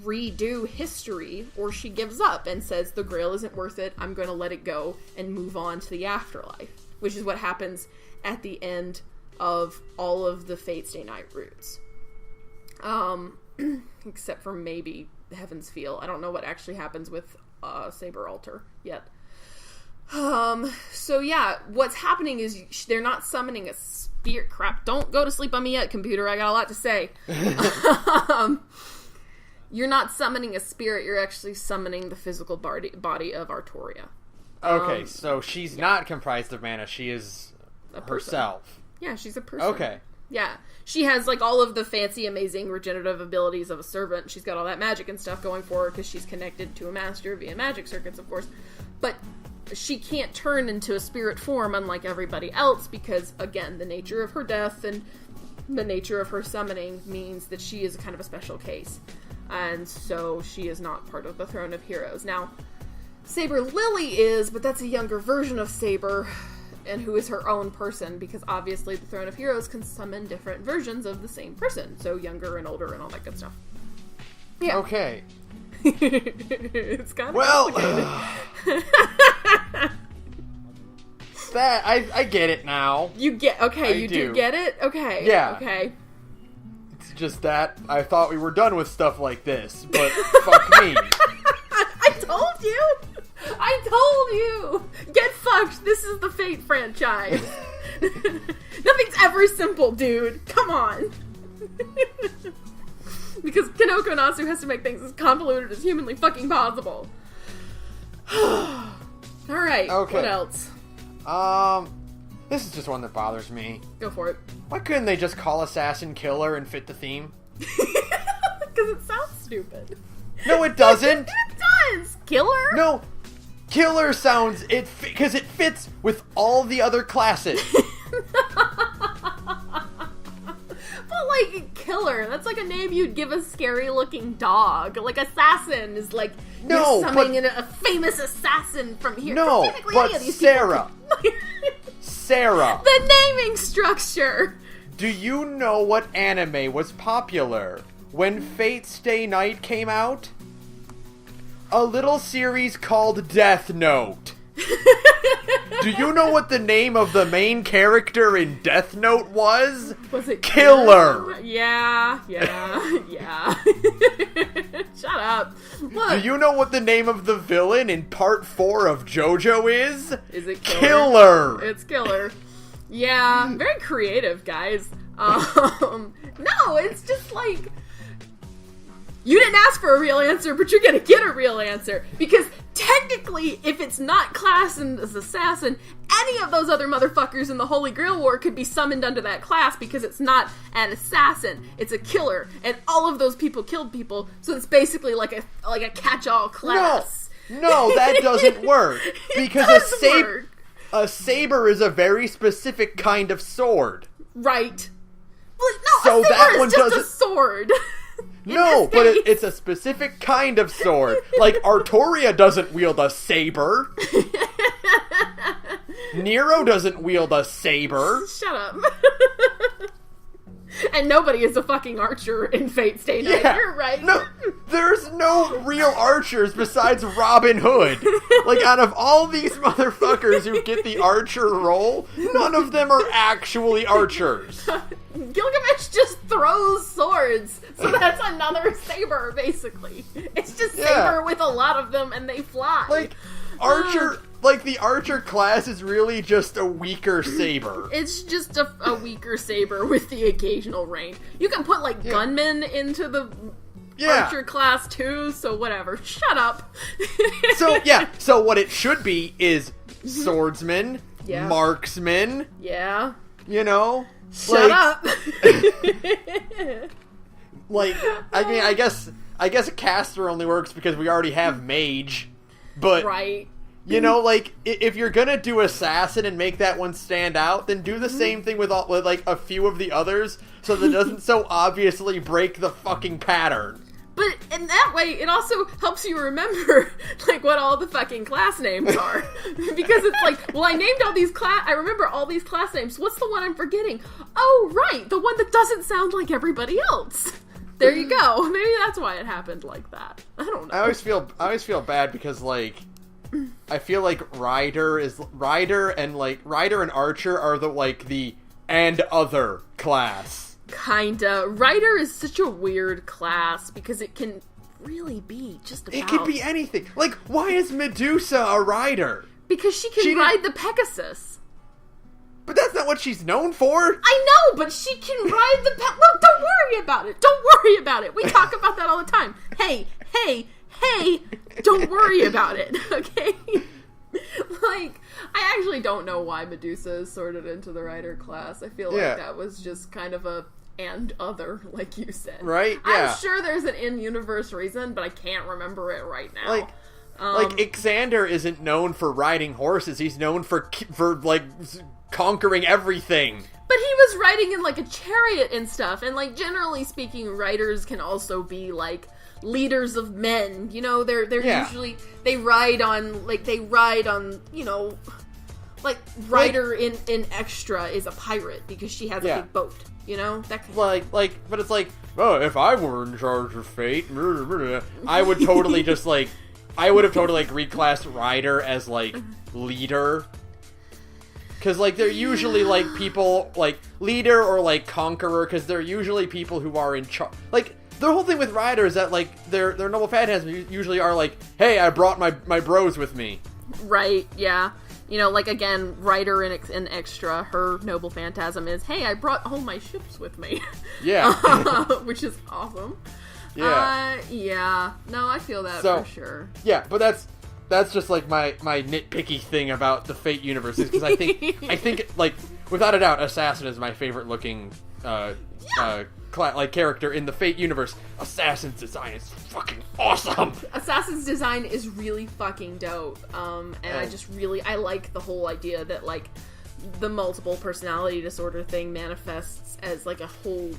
Speaker 1: redo history, or she gives up and says, the Grail isn't worth it, I'm going to let it go and move on to the afterlife, which is what happens at the end of all of the Fate Stay Night routes. Except for maybe Heaven's Feel. I don't know what actually happens with Saber Altar yet. So yeah, what's happening is they're not summoning a spirit. Crap, don't go to sleep on me yet, computer. I got a lot to say. You're not summoning a spirit, you're actually summoning the physical body of Artoria.
Speaker 2: Okay, so she's not comprised of mana, she is herself.
Speaker 1: Yeah, she's a person.
Speaker 2: Okay.
Speaker 1: Yeah. She has, like, all of the fancy, amazing regenerative abilities of a servant. She's got all that magic and stuff going for her because she's connected to a master via magic circuits, of course. But she can't turn into a spirit form unlike everybody else because, again, the nature of her death and the nature of her summoning means that she is kind of a special case. And so she is not part of the Throne of Heroes. Now, Saber Lily is, but that's a younger version of Saber, and who is her own person, because obviously the Throne of Heroes can summon different versions of the same person, so younger and older and all that good stuff. Yeah.
Speaker 2: Okay.
Speaker 1: It's kind of
Speaker 2: that I get it now.
Speaker 1: You get you do get it? Okay.
Speaker 2: Yeah.
Speaker 1: Okay.
Speaker 2: It's just that I thought we were done with stuff like this, but fuck me.
Speaker 1: I told you! Get fucked! This is the Fate franchise. Nothing's ever simple, dude. Come on. Because Kanoko Nasu has to make things as convoluted as humanly fucking possible. Alright,
Speaker 2: okay.
Speaker 1: What else?
Speaker 2: This is just one that bothers me.
Speaker 1: Go for it.
Speaker 2: Why couldn't they just call Assassin Killer and fit the theme?
Speaker 1: Because it sounds stupid.
Speaker 2: No, it doesn't!
Speaker 1: It does! Killer?
Speaker 2: No! Killer sounds... because it fits with all the other classes.
Speaker 1: But, like, Killer, that's like a name you'd give a scary-looking dog. Like, Assassin is like...
Speaker 2: No,
Speaker 1: you're summoning a famous assassin from here.
Speaker 2: No, but Sara. Sara.
Speaker 1: The naming structure.
Speaker 2: Do you know what anime was popular when Fate Stay Night came out? A little series called Death Note. Do you know what the name of the main character in Death Note was?
Speaker 1: Was it
Speaker 2: Killer?
Speaker 1: Yeah. Shut up. Look.
Speaker 2: Do you know what the name of the villain in part 4 of JoJo is?
Speaker 1: Is it
Speaker 2: Killer?
Speaker 1: It's Killer. Yeah, very creative, guys. No, it's just like... You didn't ask for a real answer, but you're gonna get a real answer. Because technically, if it's not classed as assassin, any of those other motherfuckers in the Holy Grail War could be summoned under that class because it's not an assassin, it's a killer. And all of those people killed people, so it's basically like a catch-all class.
Speaker 2: No, that doesn't work. Because a saber is a very specific kind of sword.
Speaker 1: Right. Well, no,
Speaker 2: so
Speaker 1: a saber
Speaker 2: that
Speaker 1: is
Speaker 2: one
Speaker 1: just
Speaker 2: doesn't...
Speaker 1: a sword.
Speaker 2: No, but it's a specific kind of sword. Like, Artoria doesn't wield a saber. Nero doesn't wield a saber.
Speaker 1: Shut up. And nobody is a fucking archer in Fate Stay Night.
Speaker 2: Yeah.
Speaker 1: You're right.
Speaker 2: No, there's no real archers besides Robin Hood. Like, out of all these motherfuckers who get the archer role, none of them are actually archers.
Speaker 1: Gilgamesh just throws swords, so that's another saber, basically. It's just saber with a lot of them, and they fly.
Speaker 2: Like, the archer class is really just a weaker saber.
Speaker 1: It's just a weaker saber with the occasional range. You can put, like, gunmen into the archer class, too, so whatever. Shut up.
Speaker 2: So what it should be is swordsman, marksman.
Speaker 1: Yeah.
Speaker 2: You know?
Speaker 1: Shut up.
Speaker 2: Like, I mean, I guess a caster only works because we already have mage. But,
Speaker 1: right.
Speaker 2: You know, like, if you're gonna do assassin and make that one stand out, then do the same thing with like, a few of the others, so that it doesn't so obviously break the fucking pattern.
Speaker 1: But in that way, it also helps you remember, like, what all the fucking class names are. Because it's like, well, I named all these I remember all these class names. What's the one I'm forgetting? Oh, right, the one that doesn't sound like everybody else. There you go. Maybe that's why it happened like that. I don't know.
Speaker 2: I always feel bad because, like, I feel like Ryder and Archer are the and other class.
Speaker 1: Kinda. Ryder is such a weird class because it can really be just about...
Speaker 2: It could be anything. Like, why is Medusa a rider?
Speaker 1: Because she can ride the Pegasus.
Speaker 2: But that's not what she's known for.
Speaker 1: I know, but she can ride the Look, don't worry about it. Don't worry about it. We talk about that all the time. Hey, don't worry about it, okay? Like, I actually don't know why Medusa is sorted into the writer class. I feel like that was just kind of a and other, like you said.
Speaker 2: Right? Yeah.
Speaker 1: I'm sure there's an in-universe reason, but I can't remember it right now.
Speaker 2: Like Ixander isn't known for riding horses. He's known for like conquering everything.
Speaker 1: But he was riding in like a chariot and stuff. And like generally speaking, riders can also be like leaders of men. You know, they're usually they ride on, you know, like Rider in Extra is a pirate because she has a big boat. You know, that kind
Speaker 2: of... but it's like, oh, if I were in charge of fate, I would totally just like. I would have totally, like, reclassed Ryder as, like, leader. Because, like, they're usually, like, people, like, leader or, like, conqueror, because they're usually people who are in charge. Like, the whole thing with Ryder is that, like, their noble phantasms usually are, like, hey, I brought my bros with me.
Speaker 1: Right, yeah. You know, like, again, Ryder in Extra, her noble phantasm is, hey, I brought all my ships with me.
Speaker 2: Yeah.
Speaker 1: Which is awesome.
Speaker 2: Yeah.
Speaker 1: No, I feel that for sure.
Speaker 2: Yeah, but that's just like my nitpicky thing about the Fate universe is because I think like without a doubt, Assassin is my favorite looking character in the Fate universe. Assassin's design is fucking awesome.
Speaker 1: Assassin's design is really fucking dope. And I like the whole idea that like the multiple personality disorder thing manifests as like a whole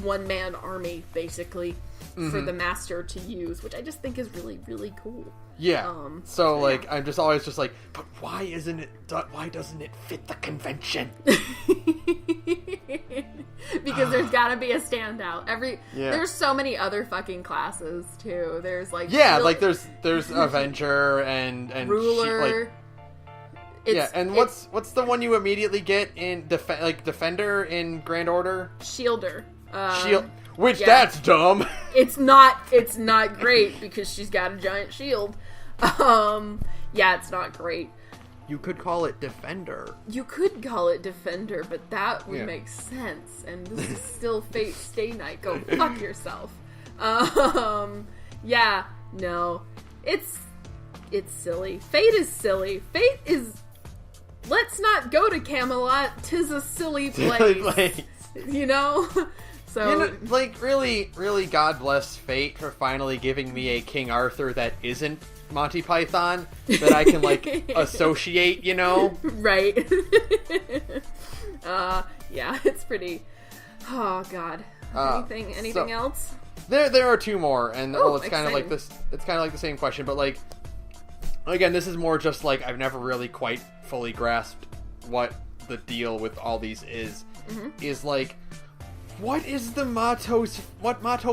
Speaker 1: one-man army basically. For the master to use, which I just think is really, really cool.
Speaker 2: Yeah. I'm just always just like, but why doesn't it fit the convention?
Speaker 1: Because there's gotta be a standout. There's so many other fucking classes too. There's like
Speaker 2: there's Avenger and
Speaker 1: Ruler.
Speaker 2: What's the one you immediately get in Defender in Grand Order?
Speaker 1: Shielder.
Speaker 2: That's dumb.
Speaker 1: It's not great because she's got a giant shield. It's not great.
Speaker 2: You could call it Defender.
Speaker 1: But that would make sense. And this is still Fate Stay Night. Go fuck yourself. No. It's silly. Fate is silly. Fate is... Let's not go to Camelot. 'Tis a silly place. You know? So,
Speaker 2: really, really, God bless Fate for finally giving me a King Arthur that isn't Monty Python that I can associate. You know,
Speaker 1: right? It's pretty. Oh God. Anything else?
Speaker 2: There are two more, and it's kind of like
Speaker 1: this.
Speaker 2: It's kind of like the same question, but like, again, this is more just like I've never really quite fully grasped what the deal with all these is. Is like. What is the Mato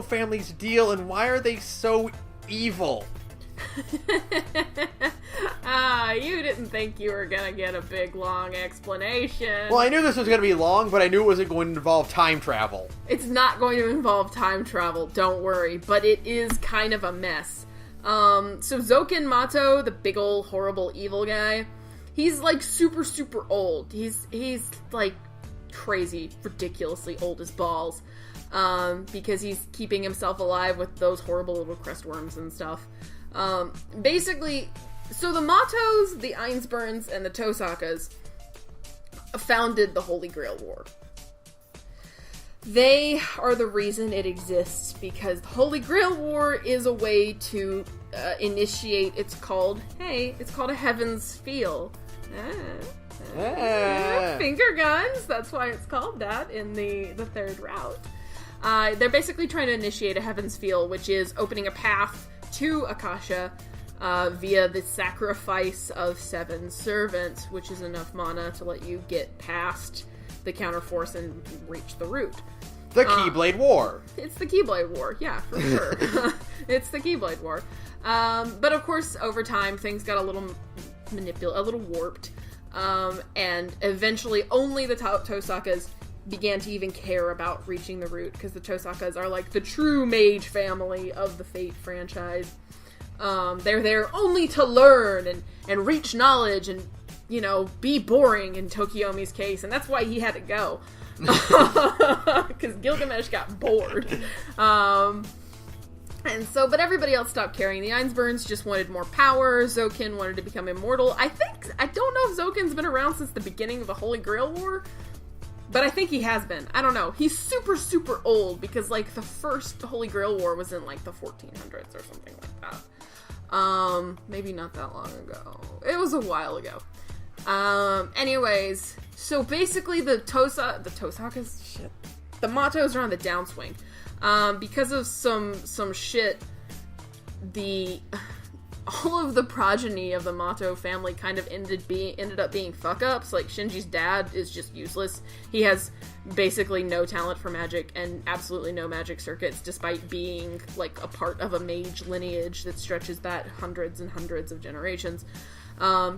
Speaker 2: family's deal, and why are they so evil?
Speaker 1: You didn't think you were gonna get a big, long explanation.
Speaker 2: Well, I knew this was gonna be long, but I knew it wasn't going to involve time travel.
Speaker 1: It's not going to involve time travel, don't worry, but it is kind of a mess. So Zoken Mato, the big ol' horrible evil guy, he's, like, super, super old. He's like, crazy, ridiculously old as balls, because he's keeping himself alive with those horrible little crest worms and stuff. Basically, so the Matos, the Ainsburns, and the Tosakas founded the Holy Grail War. They are the reason it exists, because the Holy Grail War is a way to initiate, it's called a Heaven's Feel. Finger guns, that's why it's called that in the third route. They're basically trying to initiate a Heaven's Feel, which is opening a path to Akasha via the sacrifice of 7 servants, which is enough mana to let you get past the counterforce and reach the root.
Speaker 2: The Keyblade War.
Speaker 1: It's the Keyblade War, yeah, for sure. It's the Keyblade War. But of course, over time, things got a little warped. And eventually only the Tosakas began to even care about reaching the root, because the Tosakas are like the true mage family of the Fate franchise. They're there only to learn and reach knowledge and, you know, be boring in Tokiomi's case, and that's why he had to go. Because Gilgamesh got bored. And so, but everybody else stopped caring. The Ainsburns just wanted more power. Zokin wanted to become immortal. I don't know if Zokin's been around since the beginning of the Holy Grail War, but I think he has been. I don't know. He's super, super old because, like, the first Holy Grail War was in, like, the 1400s or something like that. Maybe not that long ago. It was a while ago. Anyways, so basically the Tosakas, shit. The Matos are on the downswing. Because of some shit, all of the progeny of the Mato family kind of ended up being fuck-ups. Like, Shinji's dad is just useless. He has basically no talent for magic and absolutely no magic circuits, despite being, like, a part of a mage lineage that stretches back hundreds and hundreds of generations.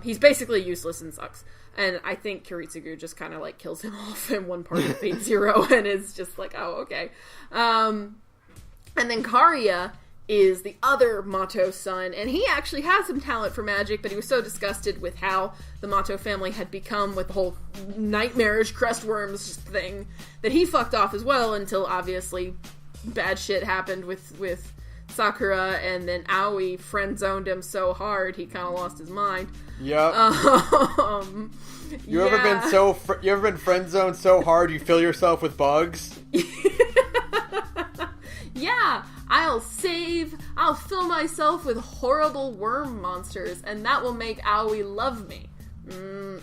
Speaker 1: He's basically useless and sucks. And I think Kiritsugu just kind of, like, kills him off in one part of Fate Zero and is just like, oh, okay. And then Karya is the other Mato son, and he actually has some talent for magic, but he was so disgusted with how the Mato family had become with the whole nightmarish crestworms thing that he fucked off as well, until obviously bad shit happened with Sakura, and then Aoi friend-zoned him so hard he kind of lost his mind.
Speaker 2: Yep. You ever been friend-zoned so hard you fill yourself with bugs?
Speaker 1: Yeah, I'll fill myself with horrible worm monsters, and that will make Aoi love me.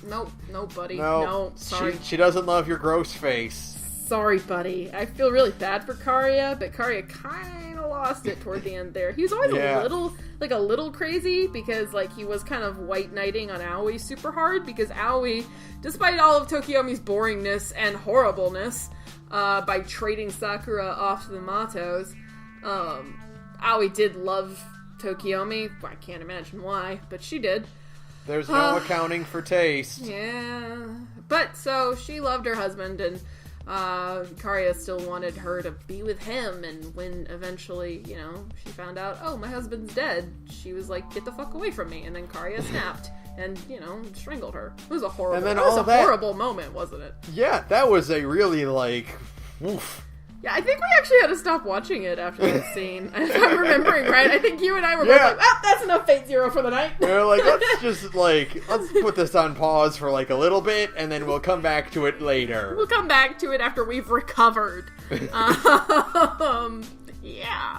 Speaker 1: Nope, buddy. No, sorry.
Speaker 2: She doesn't love your gross face.
Speaker 1: Sorry, buddy. I feel really bad for Karya, but Karya kind of lost it toward the end there. He was always a little crazy, because, like, he was kind of white knighting on Aoi super hard, because Aoi, despite all of Tokiomi's boringness and horribleness, by trading Sakura off to the Matos, Aoi did love Tokiomi. I can't imagine why, but she did.
Speaker 2: There's no accounting for taste.
Speaker 1: Yeah. But, so, she loved her husband, and Karya still wanted her to be with him, and when eventually, you know, she found out, oh, my husband's dead, she was like, get the fuck away from me, and then Karya snapped and, you know, strangled her. It was a horrible moment, wasn't it?
Speaker 2: Yeah, that was a really, like, woof.
Speaker 1: Yeah, I think we actually had to stop watching it after that scene. If I'm remembering right, I think you and I were both like, that's enough Fate Zero for the night.
Speaker 2: We're like, let's put this on pause for, like, a little bit, and then we'll come back to it later.
Speaker 1: We'll come back to it after we've recovered. Yeah.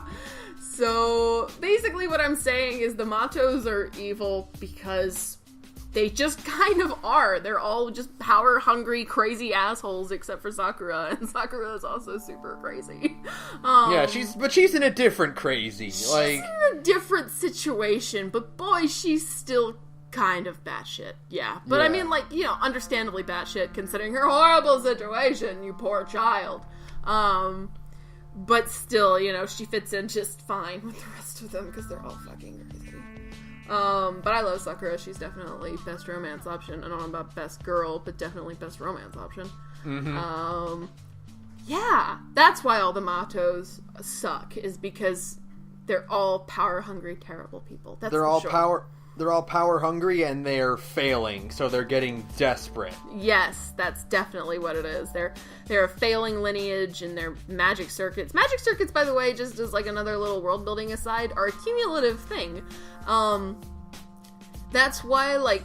Speaker 1: So, basically what I'm saying is the Matos are evil because they just kind of are. They're all just power-hungry, crazy assholes, except for Sakura, and Sakura is also super crazy.
Speaker 2: Yeah, she's in a different crazy.
Speaker 1: She's in a different situation, but boy, she's still kind of batshit. Yeah, but yeah. I mean, like, you know, understandably batshit, considering her horrible situation, you poor child. But still, you know, she fits in just fine with the rest of them, because they're all fucking crazy. But I love Sakura. She's definitely best romance option. I don't know about best girl, but definitely best romance option. Mm-hmm. Yeah, that's why all the Matos suck, is because they're all power-hungry, terrible people.
Speaker 2: They're all power-hungry, and they're failing, so they're getting desperate.
Speaker 1: Yes, that's definitely what it is. They're a failing lineage, and they're magic circuits. Magic circuits, by the way, just as like another little world-building aside, are a cumulative thing. That's why, like,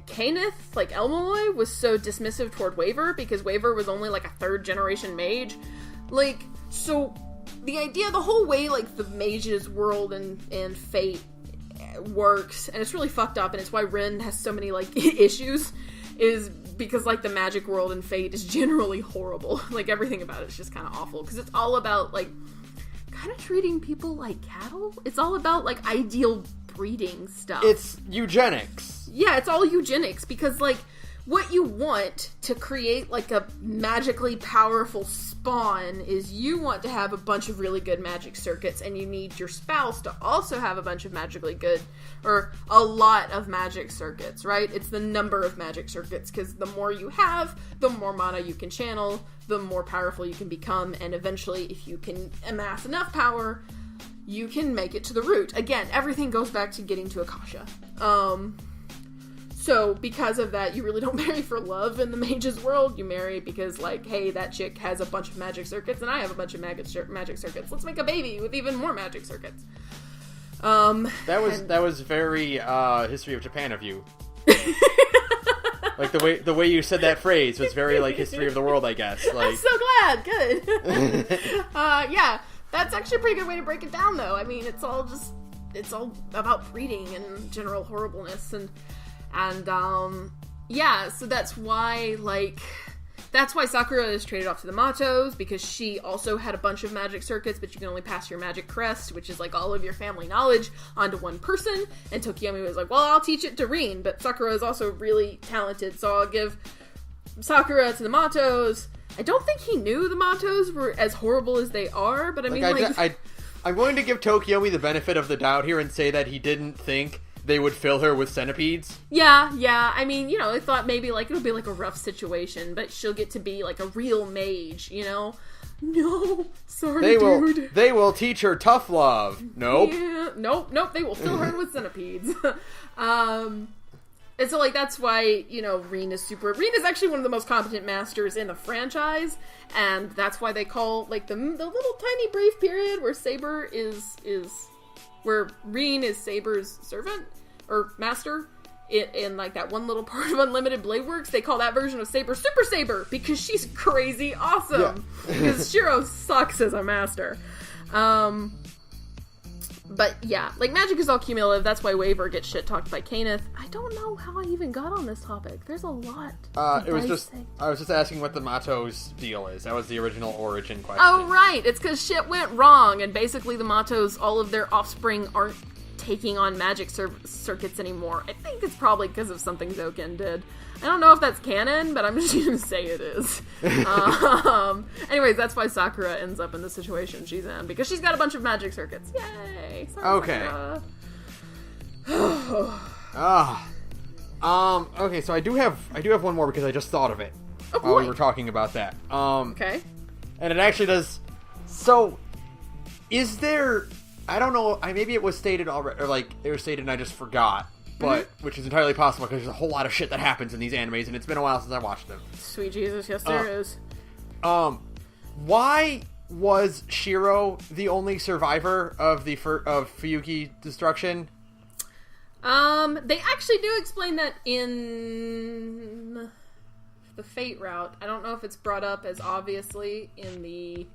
Speaker 1: Kayneth, like Elmaloy, was so dismissive toward Waver, because Waver was only like a third-generation mage. Like, so the idea, the whole way, like, the mage's world and Fate works, and it's really fucked up, and it's why Rin has so many, like, issues, is because, like, the magic world and Fate is generally horrible. Like, everything about it is just kind of awful, because it's all about, like, kind of treating people like cattle. It's all about, like, ideal breeding stuff.
Speaker 2: It's eugenics.
Speaker 1: Yeah, it's all eugenics, because, like, what you want to create, like, a magically powerful spawn is you want to have a bunch of really good magic circuits, and you need your spouse to also have a bunch of magically good, or a lot of magic circuits, right? It's the number of magic circuits, because the more you have, the more mana you can channel, the more powerful you can become, and eventually, if you can amass enough power, you can make it to the root. Again, everything goes back to getting to Akasha. So, because of that, you really don't marry for love in the mage's world. You marry because, like, hey, that chick has a bunch of magic circuits, and I have a bunch of magic circuits. Let's make a baby with even more magic circuits.
Speaker 2: That was very History of Japan of you. Like the way you said that phrase was very like History of the World, I guess. Like,
Speaker 1: I'm so glad. Good. Yeah, that's actually a pretty good way to break it down, though. I mean, it's all about breeding and general horribleness, and yeah. So that's why Sakura is traded off to the Matos, because she also had a bunch of magic circuits, but you can only pass your magic crest, which is like all of your family knowledge, onto one person. And Tokiyomi was like, well, I'll teach it to Rin, but Sakura is also really talented, so I'll give Sakura to the Matos. I don't think he knew the Matos were as horrible as they are, but I mean,
Speaker 2: I'm going to give Tokiyomi the benefit of the doubt here and say that he didn't think they would fill her with centipedes.
Speaker 1: Yeah. I mean, I thought maybe, like, it'll be, like, a rough situation, but she'll get to be, like, a real mage, No, sorry, dude.
Speaker 2: They will teach her tough love. Nope.
Speaker 1: Yeah, nope, they will fill her with centipedes. And so, like, that's why, Rin is actually one of the most competent masters in the franchise, and that's why they call, like, the little tiny brief period where Saber where Rin is Saber's servant, or master, in like that one little part of Unlimited Blade Works, they call that version of Saber Super Saber, because she's crazy awesome. Yeah. Because Shiro sucks as a master. But yeah, like, magic is all cumulative. That's why Waver gets shit-talked by Kaneth. I don't know how I even got on this topic. There's a lot.
Speaker 2: I was just asking what the Matos deal is. That was the original origin question.
Speaker 1: Oh, right. It's because shit went wrong, and basically the Matos, all of their offspring aren't taking on magic circuits anymore. I think it's probably because of something Zoken did. I don't know if that's canon, but I'm just going to say it is. Anyways, that's why Sakura ends up in the situation she's in, because she's got a bunch of magic circuits. Yay! Sorry,
Speaker 2: okay. Okay, so I do have one more because I just thought of it while we were talking about that.
Speaker 1: Okay.
Speaker 2: And it actually does. So, is there? I don't know. Maybe it was stated already, or like it was stated and I just forgot. But, which is entirely possible because there's a whole lot of shit that happens in these animes, and it's been a while since I watched them.
Speaker 1: Sweet Jesus, yes there is.
Speaker 2: Why was Shiro the only survivor of Fuyuki destruction?
Speaker 1: They actually do explain that in the Fate route. I don't know if it's brought up as obviously in the,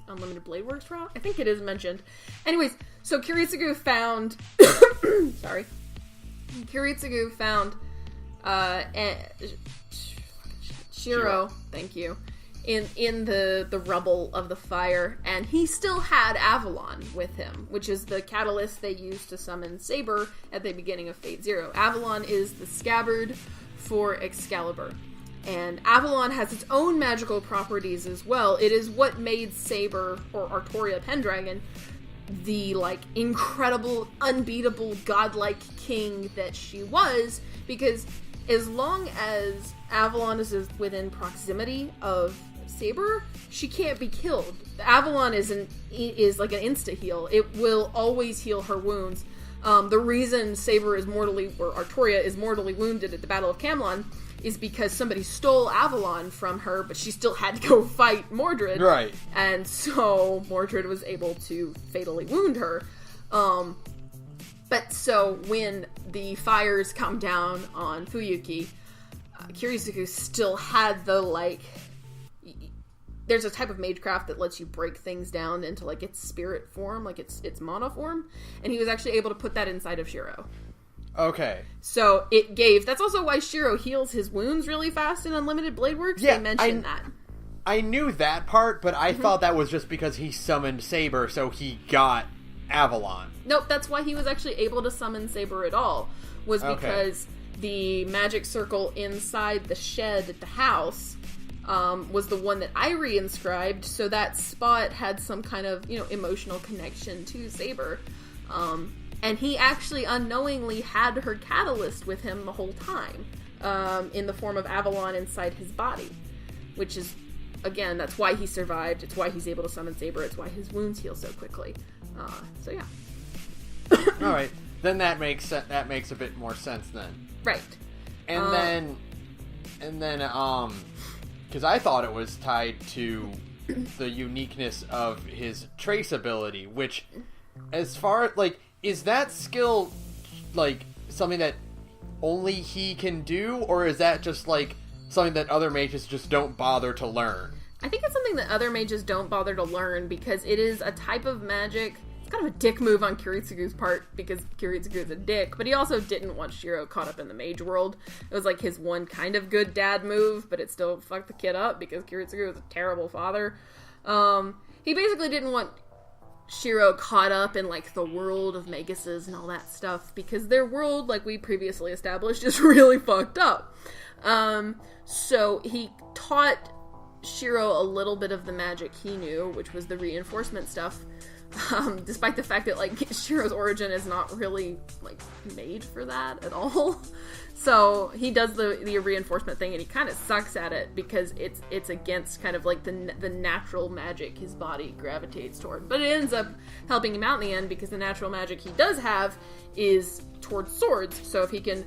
Speaker 1: Unlimited Blade Works route. I think it is mentioned. Anyways, so Kiritsugu found Shiro, thank you, in the rubble of the fire, and he still had Avalon with him, which is the catalyst they used to summon Saber at the beginning of Fate Zero. Avalon is the scabbard for Excalibur. And Avalon has its own magical properties as well. It is what made Saber, or Artoria Pendragon, the, like, incredible, unbeatable, godlike king that she was, because as long as Avalon is within proximity of Saber, she can't be killed. Avalon is like an insta-heal. It will always heal her wounds. The reason Saber is Artoria is mortally wounded at the Battle of Camlon is because somebody stole Avalon from her, but she still had to go fight Mordred.
Speaker 2: Right.
Speaker 1: And so Mordred was able to fatally wound her. But so when the fires come down on Fuyuki, Kiritsugu still had the, like... There's a type of magecraft that lets you break things down into, like, its spirit form, like its mana form, and he was actually able to put that inside of Shiro.
Speaker 2: Okay.
Speaker 1: So that's also why Shiro heals his wounds really fast in Unlimited Blade Works. Yeah, they mentioned that.
Speaker 2: I knew that part, but I thought that was just because he summoned Saber, so he got Avalon.
Speaker 1: Nope, that's why he was actually able to summon Saber at all, was because the magic circle inside the shed at the house was the one that I reinscribed, so that spot had some kind of, emotional connection to Saber. And he actually unknowingly had her catalyst with him the whole time, in the form of Avalon inside his body. Which is, again, that's why he survived. It's why he's able to summon Saber. It's why his wounds heal so quickly. So yeah.
Speaker 2: Alright, then that makes a bit more sense then.
Speaker 1: Right.
Speaker 2: And then, because I thought it was tied to the uniqueness of his trace ability, which, as far, like, is that skill, like, something that only he can do, or is that just, like, something that other mages just don't bother to learn?
Speaker 1: I think it's something that other mages don't bother to learn, because it is a type of magic. It's kind of a dick move on Kiritsugu's part, because Kiritsugu's a dick, but he also didn't want Shiro caught up in the mage world. It was like his one kind of good dad move, but it still fucked the kid up, because Kiritsugu was a terrible father. He basically didn't want Shiro caught up in, like, the world of Maguses and all that stuff, because their world, like we previously established, is really fucked up. So he taught Shiro a little bit of the magic he knew, which was the reinforcement stuff, despite the fact that, like, Shiro's origin is not really, like, made for that at all. So he does the reinforcement thing, and he kind of sucks at it, because it's against kind of, like, the natural magic his body gravitates toward. But it ends up helping him out in the end, because the natural magic he does have is towards swords. So if he can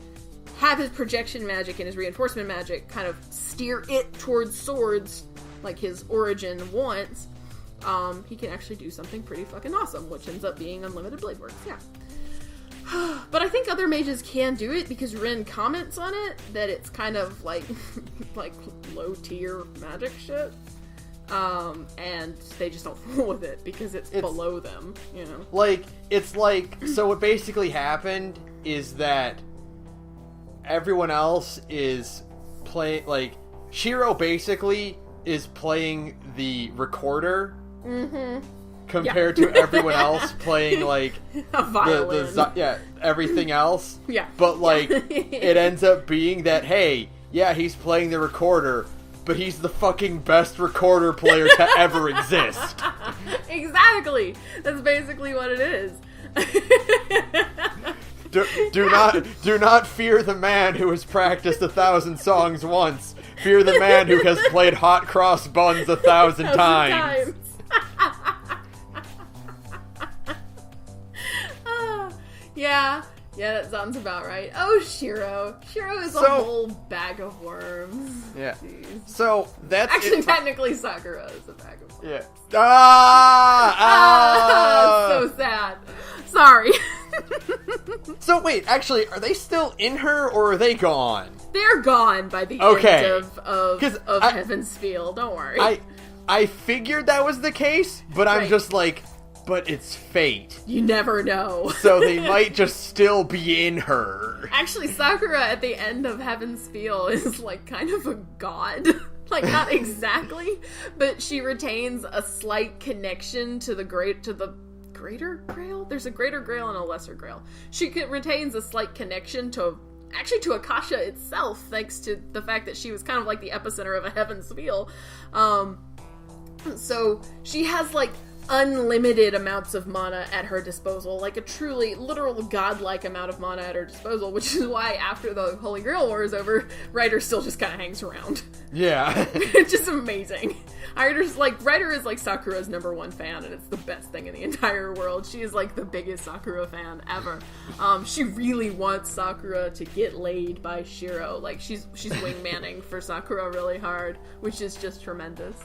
Speaker 1: have his projection magic and his reinforcement magic kind of steer it towards swords, like his origin wants, he can actually do something pretty fucking awesome, which ends up being unlimited blade works, yeah. But I think other mages can do it, because Rin comments on it, that it's kind of like, like, low-tier magic shit. And they just don't fool with it, because it's below them, you know?
Speaker 2: Like, it's like, so what basically happened is that everyone else is playing, like, Shiro basically is playing the recorder, compared to everyone else playing, like,
Speaker 1: a violin.
Speaker 2: everything else.
Speaker 1: Yeah.
Speaker 2: But, like, it ends up being that, hey, yeah, he's playing the recorder, but he's the fucking best recorder player to ever exist.
Speaker 1: Exactly! That's basically what it is.
Speaker 2: Do not fear the man who has practiced 1,000 songs once. Fear the man who has played hot cross buns 1,000 times.
Speaker 1: Yeah, that sounds about right. Oh, Shiro. Shiro is a whole bag of worms.
Speaker 2: Yeah.
Speaker 1: Jeez.
Speaker 2: So, that's...
Speaker 1: Actually, technically, Sakura is a bag of worms.
Speaker 2: Yeah.
Speaker 1: So sad. Sorry.
Speaker 2: So, wait, actually, are they still in her, or are they gone?
Speaker 1: They're gone by the end of Heaven's Feel. Don't worry.
Speaker 2: I figured that was the case, but I'm just like... But it's fate.
Speaker 1: You never know.
Speaker 2: So they might just still be in her.
Speaker 1: Actually, Sakura at the end of Heaven's Feel is, like, kind of a god. Like, not exactly, but she retains a slight connection to the greater grail? There's a greater grail and a lesser grail. She retains a slight connection to Akasha itself, thanks to the fact that she was kind of like the epicenter of a Heaven's Feel. So she has, like, unlimited amounts of mana at her disposal, like a truly literal godlike amount of mana at her disposal, which is why after the Holy Grail War is over, Ryder still just kind of hangs around.
Speaker 2: Yeah.
Speaker 1: It's just amazing. Ryder is like Sakura's #1 fan, and it's the best thing in the entire world. She is like the biggest Sakura fan ever. She really wants Sakura to get laid by Shiro. Like, she's wingmanning for Sakura really hard, which is just tremendous.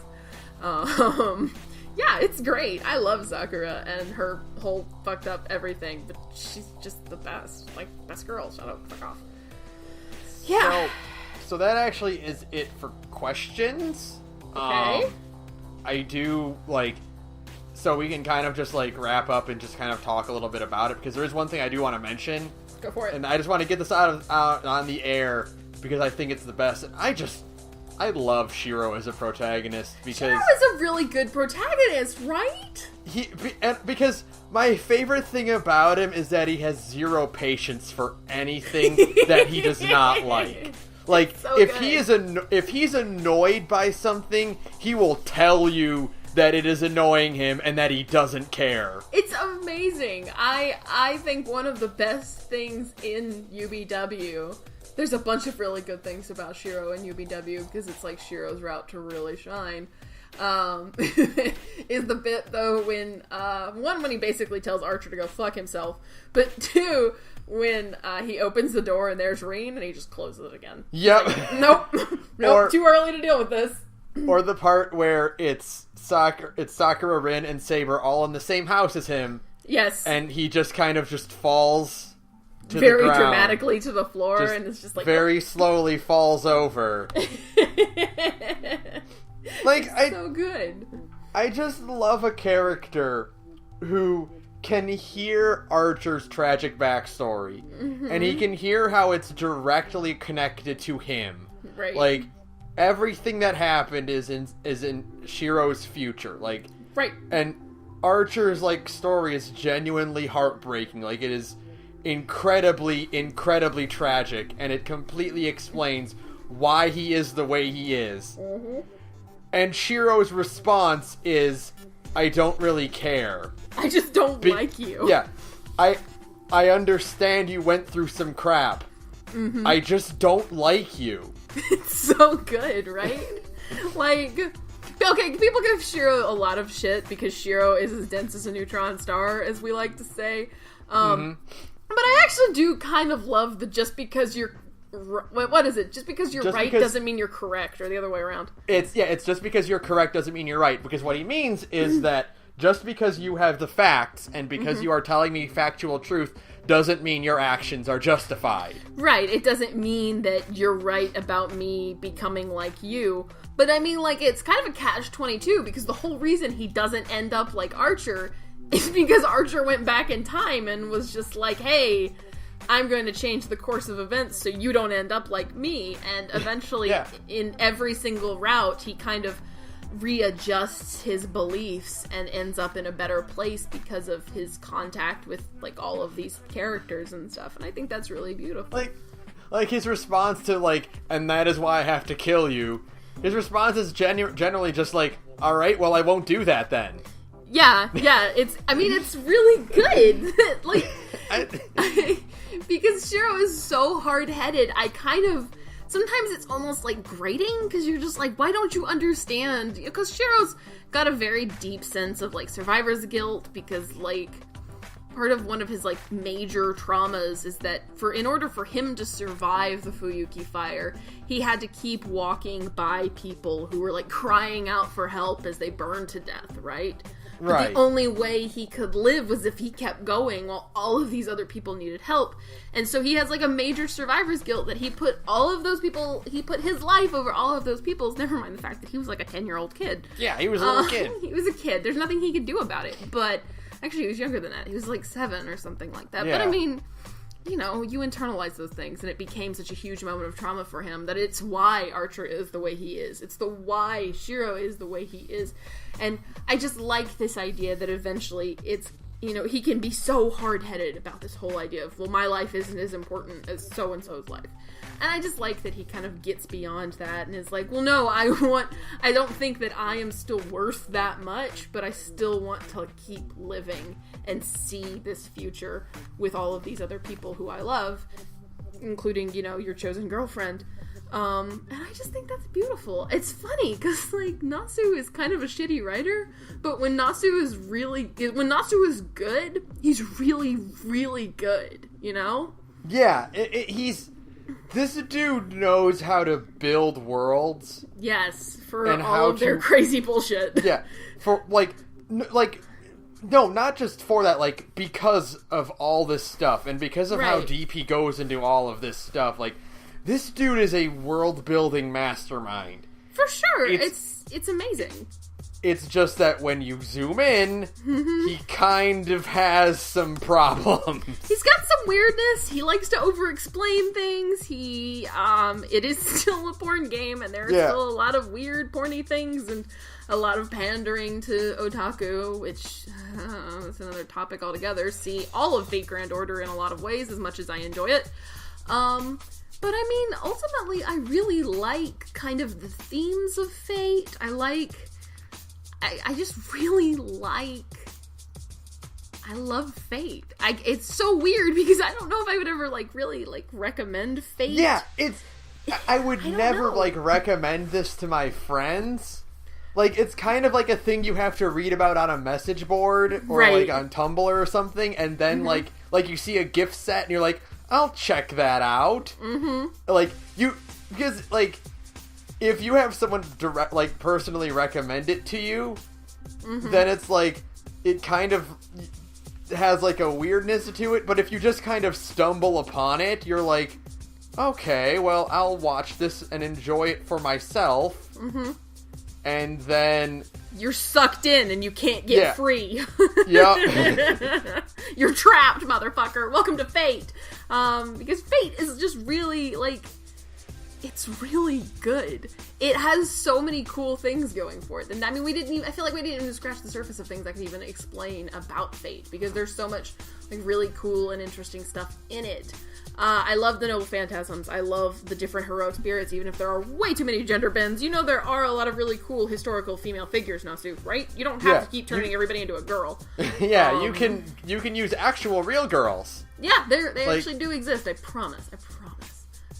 Speaker 1: Yeah, it's great. I love Sakura and her whole fucked up everything, but she's just the best. Like, best girl. Shut up. Fuck off. Yeah.
Speaker 2: So that actually is it for questions.
Speaker 1: Okay.
Speaker 2: I do, like... So we can kind of just, like, wrap up and just kind of talk a little bit about it, because there is one thing I do want to mention.
Speaker 1: Go for it.
Speaker 2: And I just want to get this out on the air, because I think it's the best. And I love Shiro as a protagonist, because...
Speaker 1: Shiro is a really good protagonist, right?
Speaker 2: Because my favorite thing about him is that he has zero patience for anything that he does not like. Like,
Speaker 1: so
Speaker 2: if he's annoyed by something, he will tell you that it is annoying him and that he doesn't care.
Speaker 1: It's amazing. I think one of the best things in UBW... There's a bunch of really good things about Shiro in UBW, because it's like Shiro's route to really shine. Is the bit, though, when he basically tells Archer to go fuck himself, but 2, when he opens the door and there's Rin, and he just closes it again.
Speaker 2: Yep.
Speaker 1: Like, nope. Nope, too early to deal with this.
Speaker 2: Or the part where it's Sakura, Rin, and Saber all in the same house as him.
Speaker 1: Yes.
Speaker 2: And he just kind of just falls to
Speaker 1: very
Speaker 2: the ground.
Speaker 1: Dramatically to the floor, and it's just like...
Speaker 2: very slowly falls over.
Speaker 1: So good.
Speaker 2: I just love a character who can hear Archer's tragic backstory, and he can hear how it's directly connected to him.
Speaker 1: Right.
Speaker 2: Like, everything that happened is in Shiro's future. Like,
Speaker 1: right.
Speaker 2: And Archer's, like, story is genuinely heartbreaking. Like, it is incredibly, incredibly tragic, and it completely explains why he is the way he is.
Speaker 1: Mm-hmm.
Speaker 2: And Shiro's response is, I don't really care.
Speaker 1: I just don't like you.
Speaker 2: Yeah. I understand you went through some crap. Mm-hmm. I just don't like you.
Speaker 1: It's so good, right? Like, okay, people give Shiro a lot of shit because Shiro is as dense as a neutron star, as we like to say. But I actually do kind of love the just because you're... What is it? Just because you're right doesn't mean you're correct, or the other way around.
Speaker 2: It's just because you're correct doesn't mean you're right, because what he means is that just because you have the facts, and because you are telling me factual truth, doesn't mean your actions are justified.
Speaker 1: Right, it doesn't mean that you're right about me becoming like you. But I mean, like, it's kind of a catch-22, because the whole reason he doesn't end up like Archer is because Archer went back in time and was just like, hey... I'm going to change the course of events so you don't end up like me. And eventually, in every single route, he kind of readjusts his beliefs and ends up in a better place because of his contact with, like, all of these characters and stuff. And I think that's really beautiful.
Speaker 2: Like his response to, like, and that is why I have to kill you. His response is generally just like, alright, well, I won't do that then.
Speaker 1: Yeah, it's really good. Like, because Shiro is so hard-headed, I kind of, sometimes it's almost like grating, because you're just like, why don't you understand? Because Shiro's got a very deep sense of, like, survivor's guilt, because, like, part of one of his, like, major traumas is that in order for him to survive the Fuyuki fire, he had to keep walking by people who were, like, crying out for help as they burned to death, right? But the only way he could live was if he kept going while all of these other people needed help. And so he has, like, a major survivor's guilt that he put his life over all of those people's, never mind the fact that he was, like, a 10-year-old kid.
Speaker 2: Yeah, he was a little kid.
Speaker 1: He was a kid. There's nothing he could do about it. But, actually, he was younger than that. He was, like, 7 or something like that. Yeah. But, I mean... You know, you internalize those things, and it became such a huge moment of trauma for him that it's why Archer is the way he is. It's the why Shiro is the way he is. And I just like this idea that eventually it's, you know, he can be so hard-headed about this whole idea of, well, my life isn't as important as so-and-so's life. And I just like that he kind of gets beyond that and is like, well, no, I don't think that I am still worth that much, but I still want to keep living and see this future with all of these other people who I love, including, you know, your chosen girlfriend. And I just think that's beautiful. It's funny, because, like, Nasu is kind of a shitty writer, but when Nasu is good, he's really, really good, you know?
Speaker 2: Yeah, this dude knows how to build worlds.
Speaker 1: Yes, for all of their crazy bullshit.
Speaker 2: Yeah, for, no, not just for that, like, because of all this stuff, and because of how deep he goes into all of this stuff, like, this dude is a world-building mastermind.
Speaker 1: For sure, it's amazing.
Speaker 2: It's just that when you zoom in, he kind of has some problems.
Speaker 1: He's got some weirdness. He likes to over-explain things. It is still a porn game, and there are still a lot of weird, porny things, and a lot of pandering to otaku, which, is another topic altogether. See all of Fate Grand Order in a lot of ways, as much as I enjoy it. But I mean, ultimately, I really like kind of the themes of Fate. I just really I love Fate. It's so weird because I don't know if I would ever, like, really, like, recommend Fate.
Speaker 2: Yeah, I would never, like, recommend this to my friends. Like, it's kind of like a thing you have to read about on a message board or, like, on Tumblr or something, and then, like, like, you see a gift set and you're like, I'll check that out. Mm-hmm. Like, because, like, if you have someone personally recommend it to you, then it's like, it kind of has, like, a weirdness to it, but if you just kind of stumble upon it, you're like, okay, well, I'll watch this and enjoy it for myself, and then...
Speaker 1: You're sucked in and you can't get free.
Speaker 2: Yeah.
Speaker 1: You're trapped, motherfucker. Welcome to Fate. Because Fate is just really, like... It's really good. It has so many cool things going for it. And I mean, I feel like we didn't even scratch the surface of things I could even explain about Fate, because there's so much, like, really cool and interesting stuff in it. I love the noble phantasms. I love the different heroic spirits, even if there are way too many gender bends. You know, there are a lot of really cool historical female figures, Nasu, right? You don't have to keep turning everybody into a girl.
Speaker 2: Yeah, you can use actual real girls.
Speaker 1: Yeah, they actually do exist. I promise.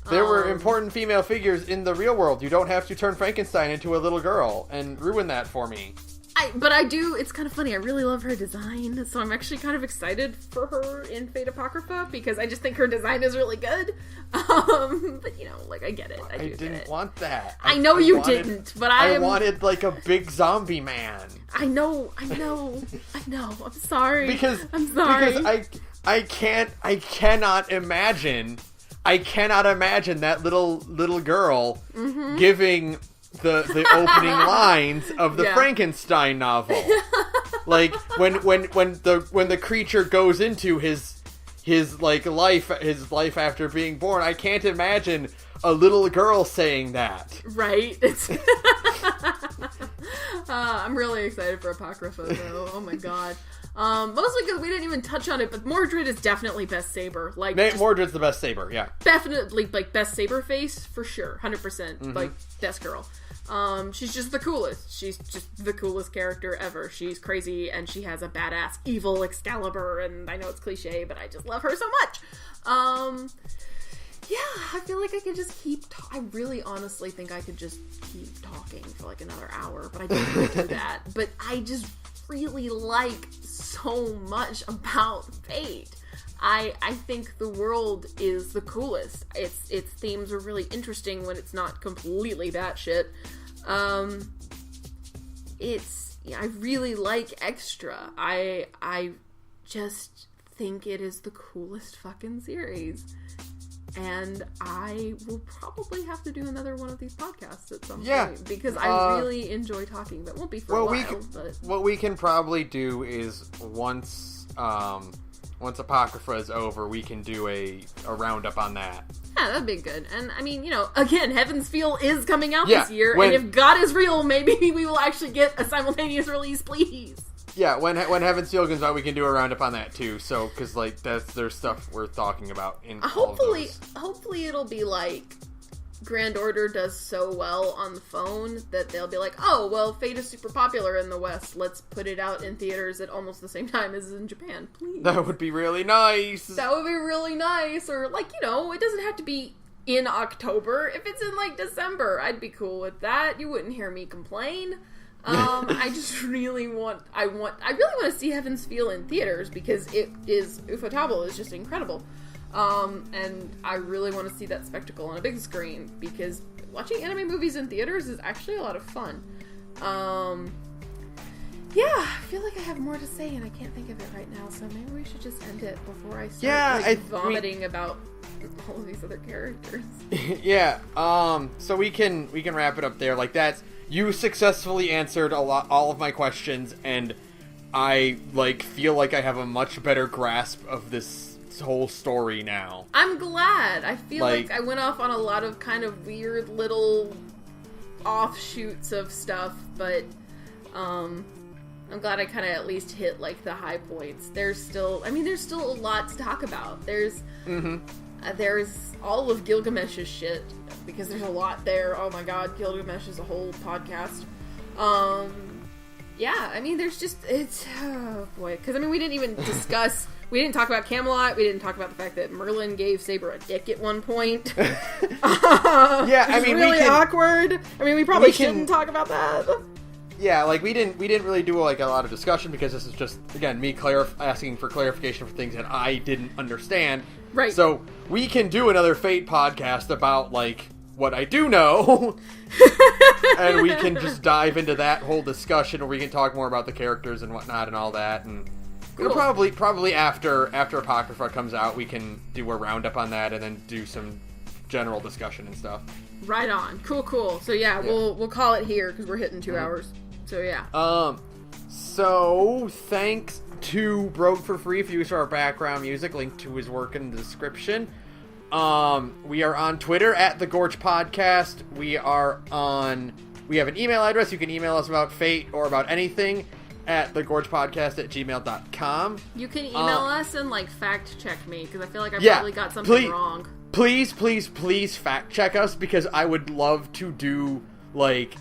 Speaker 2: There were important female figures in the real world. You don't have to turn Frankenstein into a little girl and ruin that for me.
Speaker 1: But I do, it's kind of funny. I really love her design, so I'm actually kind of excited for her in Fate Apocrypha, because I just think her design is really good. But, you know, like, I get it. I
Speaker 2: didn't want that.
Speaker 1: I know you didn't, but
Speaker 2: I wanted, like, a big zombie man.
Speaker 1: I know. I'm sorry. I'm sorry.
Speaker 2: Because I cannot imagine that little girl giving the opening lines of the Frankenstein novel. Like, when the creature goes into his life after being born, I can't imagine a little girl saying that.
Speaker 1: Right. I'm really excited for Apocrypha, though. Oh my god. Mostly because we didn't even touch on it, but Mordred is definitely best saber. Like,
Speaker 2: Mordred's the best saber, yeah.
Speaker 1: Definitely, like, best saber face, for sure. 100%. Like, best girl. She's just the coolest. She's just the coolest character ever. She's crazy, and she has a badass evil Excalibur, and I know it's cliche, but I just love her so much. Yeah, I feel like I could just I really honestly think I could just keep talking for like another hour, but I don't want to do that. But I just really like so much about Fate. I think the world is the coolest. Its themes are really interesting when it's not completely batshit. I really like Extra. I just think it is the coolest fucking series. And I will probably have to do another one of these podcasts at some point, because I really enjoy talking, but it won't be for a while.
Speaker 2: What we can probably do is once Apocrypha is over, we can do a roundup on that.
Speaker 1: Yeah, that'd be good. And I mean, you know, again, Heaven's Feel is coming out this year, and if God is real, maybe we will actually get a simultaneous release, please.
Speaker 2: Yeah, when Heaven's Feel comes out, we can do a roundup on that too. So, because like there's stuff worth talking about in all of those.
Speaker 1: Hopefully it'll be like Grand Order does so well on the phone that they'll be like, oh well, Fate is super popular in the West. Let's put it out in theaters at almost the same time as in Japan, please.
Speaker 2: That would be really nice.
Speaker 1: That would be really nice. Or like, you know, it doesn't have to be in October. If it's in like December, I'd be cool with that. You wouldn't hear me complain. I just really want to see Heaven's Feel in theaters, because Ufotable is just incredible. And I really want to see that spectacle on a big screen, because watching anime movies in theaters is actually a lot of fun. Yeah, I feel like I have more to say and I can't think of it right now, so maybe we should just end it before I start vomiting about all of these other characters.
Speaker 2: Yeah, so we can wrap it up there. Like, that's, you successfully answered all of my questions, and I feel like I have a much better grasp of this whole story now.
Speaker 1: I'm glad. I feel like I went off on a lot of kind of weird little offshoots of stuff, but I'm glad I kind of at least hit like the high points. There's still a lot to talk about. There's all of Gilgamesh's shit, because there's a lot there. Oh my god, Gilgamesh is a whole podcast. Yeah, I mean, there's just, oh boy, because I mean, we didn't talk about Camelot. We didn't talk about the fact that Merlin gave Saber a dick at one point.
Speaker 2: Yeah, I mean,
Speaker 1: really awkward. I mean, we probably shouldn't talk about that.
Speaker 2: Yeah, like we didn't really do like a lot of discussion because this is just, again, me asking for clarification for things that I didn't understand.
Speaker 1: Right.
Speaker 2: So we can do another Fate podcast about like what I do know, and we can just dive into that whole discussion, where we can talk more about the characters and whatnot and all that. And
Speaker 1: cool.
Speaker 2: probably after Apocrypha comes out, we can do a roundup on that and then do some general discussion and stuff.
Speaker 1: Right on. Cool. So yeah. we'll call it here because we're hitting 2 hours. So yeah.
Speaker 2: So thanks to Broke for Free for use of our background music. Link to his work in the description. We are on Twitter at The Gorge Podcast. We have an email address. You can email us about Fate or about anything at thegorgepodcast@gmail.com.
Speaker 1: You can email us and like fact check me because I feel like I probably got something wrong.
Speaker 2: Please fact check us, because I would love to do like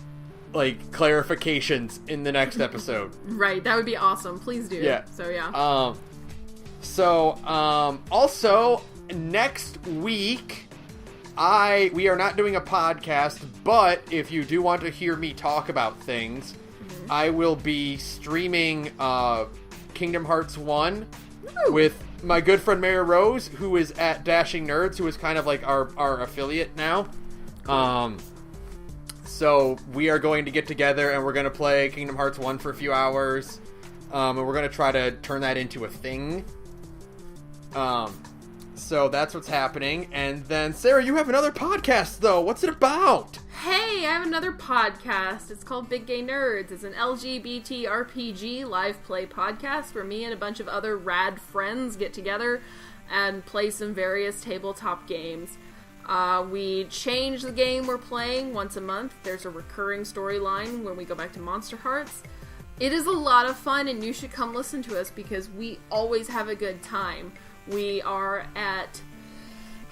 Speaker 2: clarifications in the next episode.
Speaker 1: Right, that would be awesome. Please do.
Speaker 2: Yeah.
Speaker 1: So yeah.
Speaker 2: Also next week we are not doing a podcast, but if you do want to hear me talk about things, I will be streaming Kingdom Hearts 1 with my good friend Mary Rose, who is at Dashing Nerds, who is kind of like our affiliate now. So we are going to get together and we're going to play Kingdom Hearts 1 for a few hours. And we're going to try to turn that into a thing. So that's what's happening. And then, Sarah, you have another podcast, though. What's it about?
Speaker 1: Hey, I have another podcast. It's called Big Gay Nerds. It's an LGBT RPG live play podcast where me and a bunch of other rad friends get together and play some various tabletop games. We change the game we're playing once a month. There's a recurring storyline when we go back to Monster Hearts. It is a lot of fun, and you should come listen to us because we always have a good time. We are at...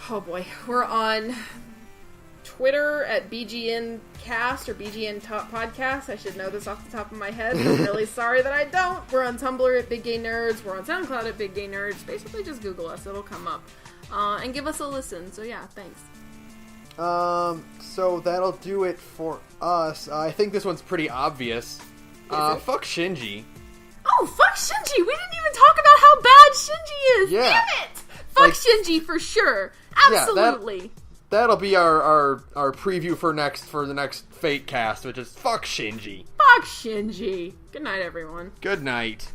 Speaker 1: Oh boy. We're on Twitter at BGNcast or BGN Top Podcast. I should know this off the top of my head. I'm really sorry that I don't. We're on Tumblr at Big Gay Nerds. We're on SoundCloud at Big Gay Nerds. Basically, just Google us. It'll come up. And give us a listen. So yeah, thanks.
Speaker 2: So that'll do it for us. I think this one's pretty obvious. Fuck Shinji.
Speaker 1: Oh, fuck Shinji! We didn't even talk about how bad Shinji is!
Speaker 2: Yeah.
Speaker 1: Damn it! Fuck Shinji for sure. Absolutely.
Speaker 2: Yeah, that'll be our preview for the next Fate cast, which is fuck Shinji.
Speaker 1: Fuck Shinji. Good night, everyone.
Speaker 2: Good night.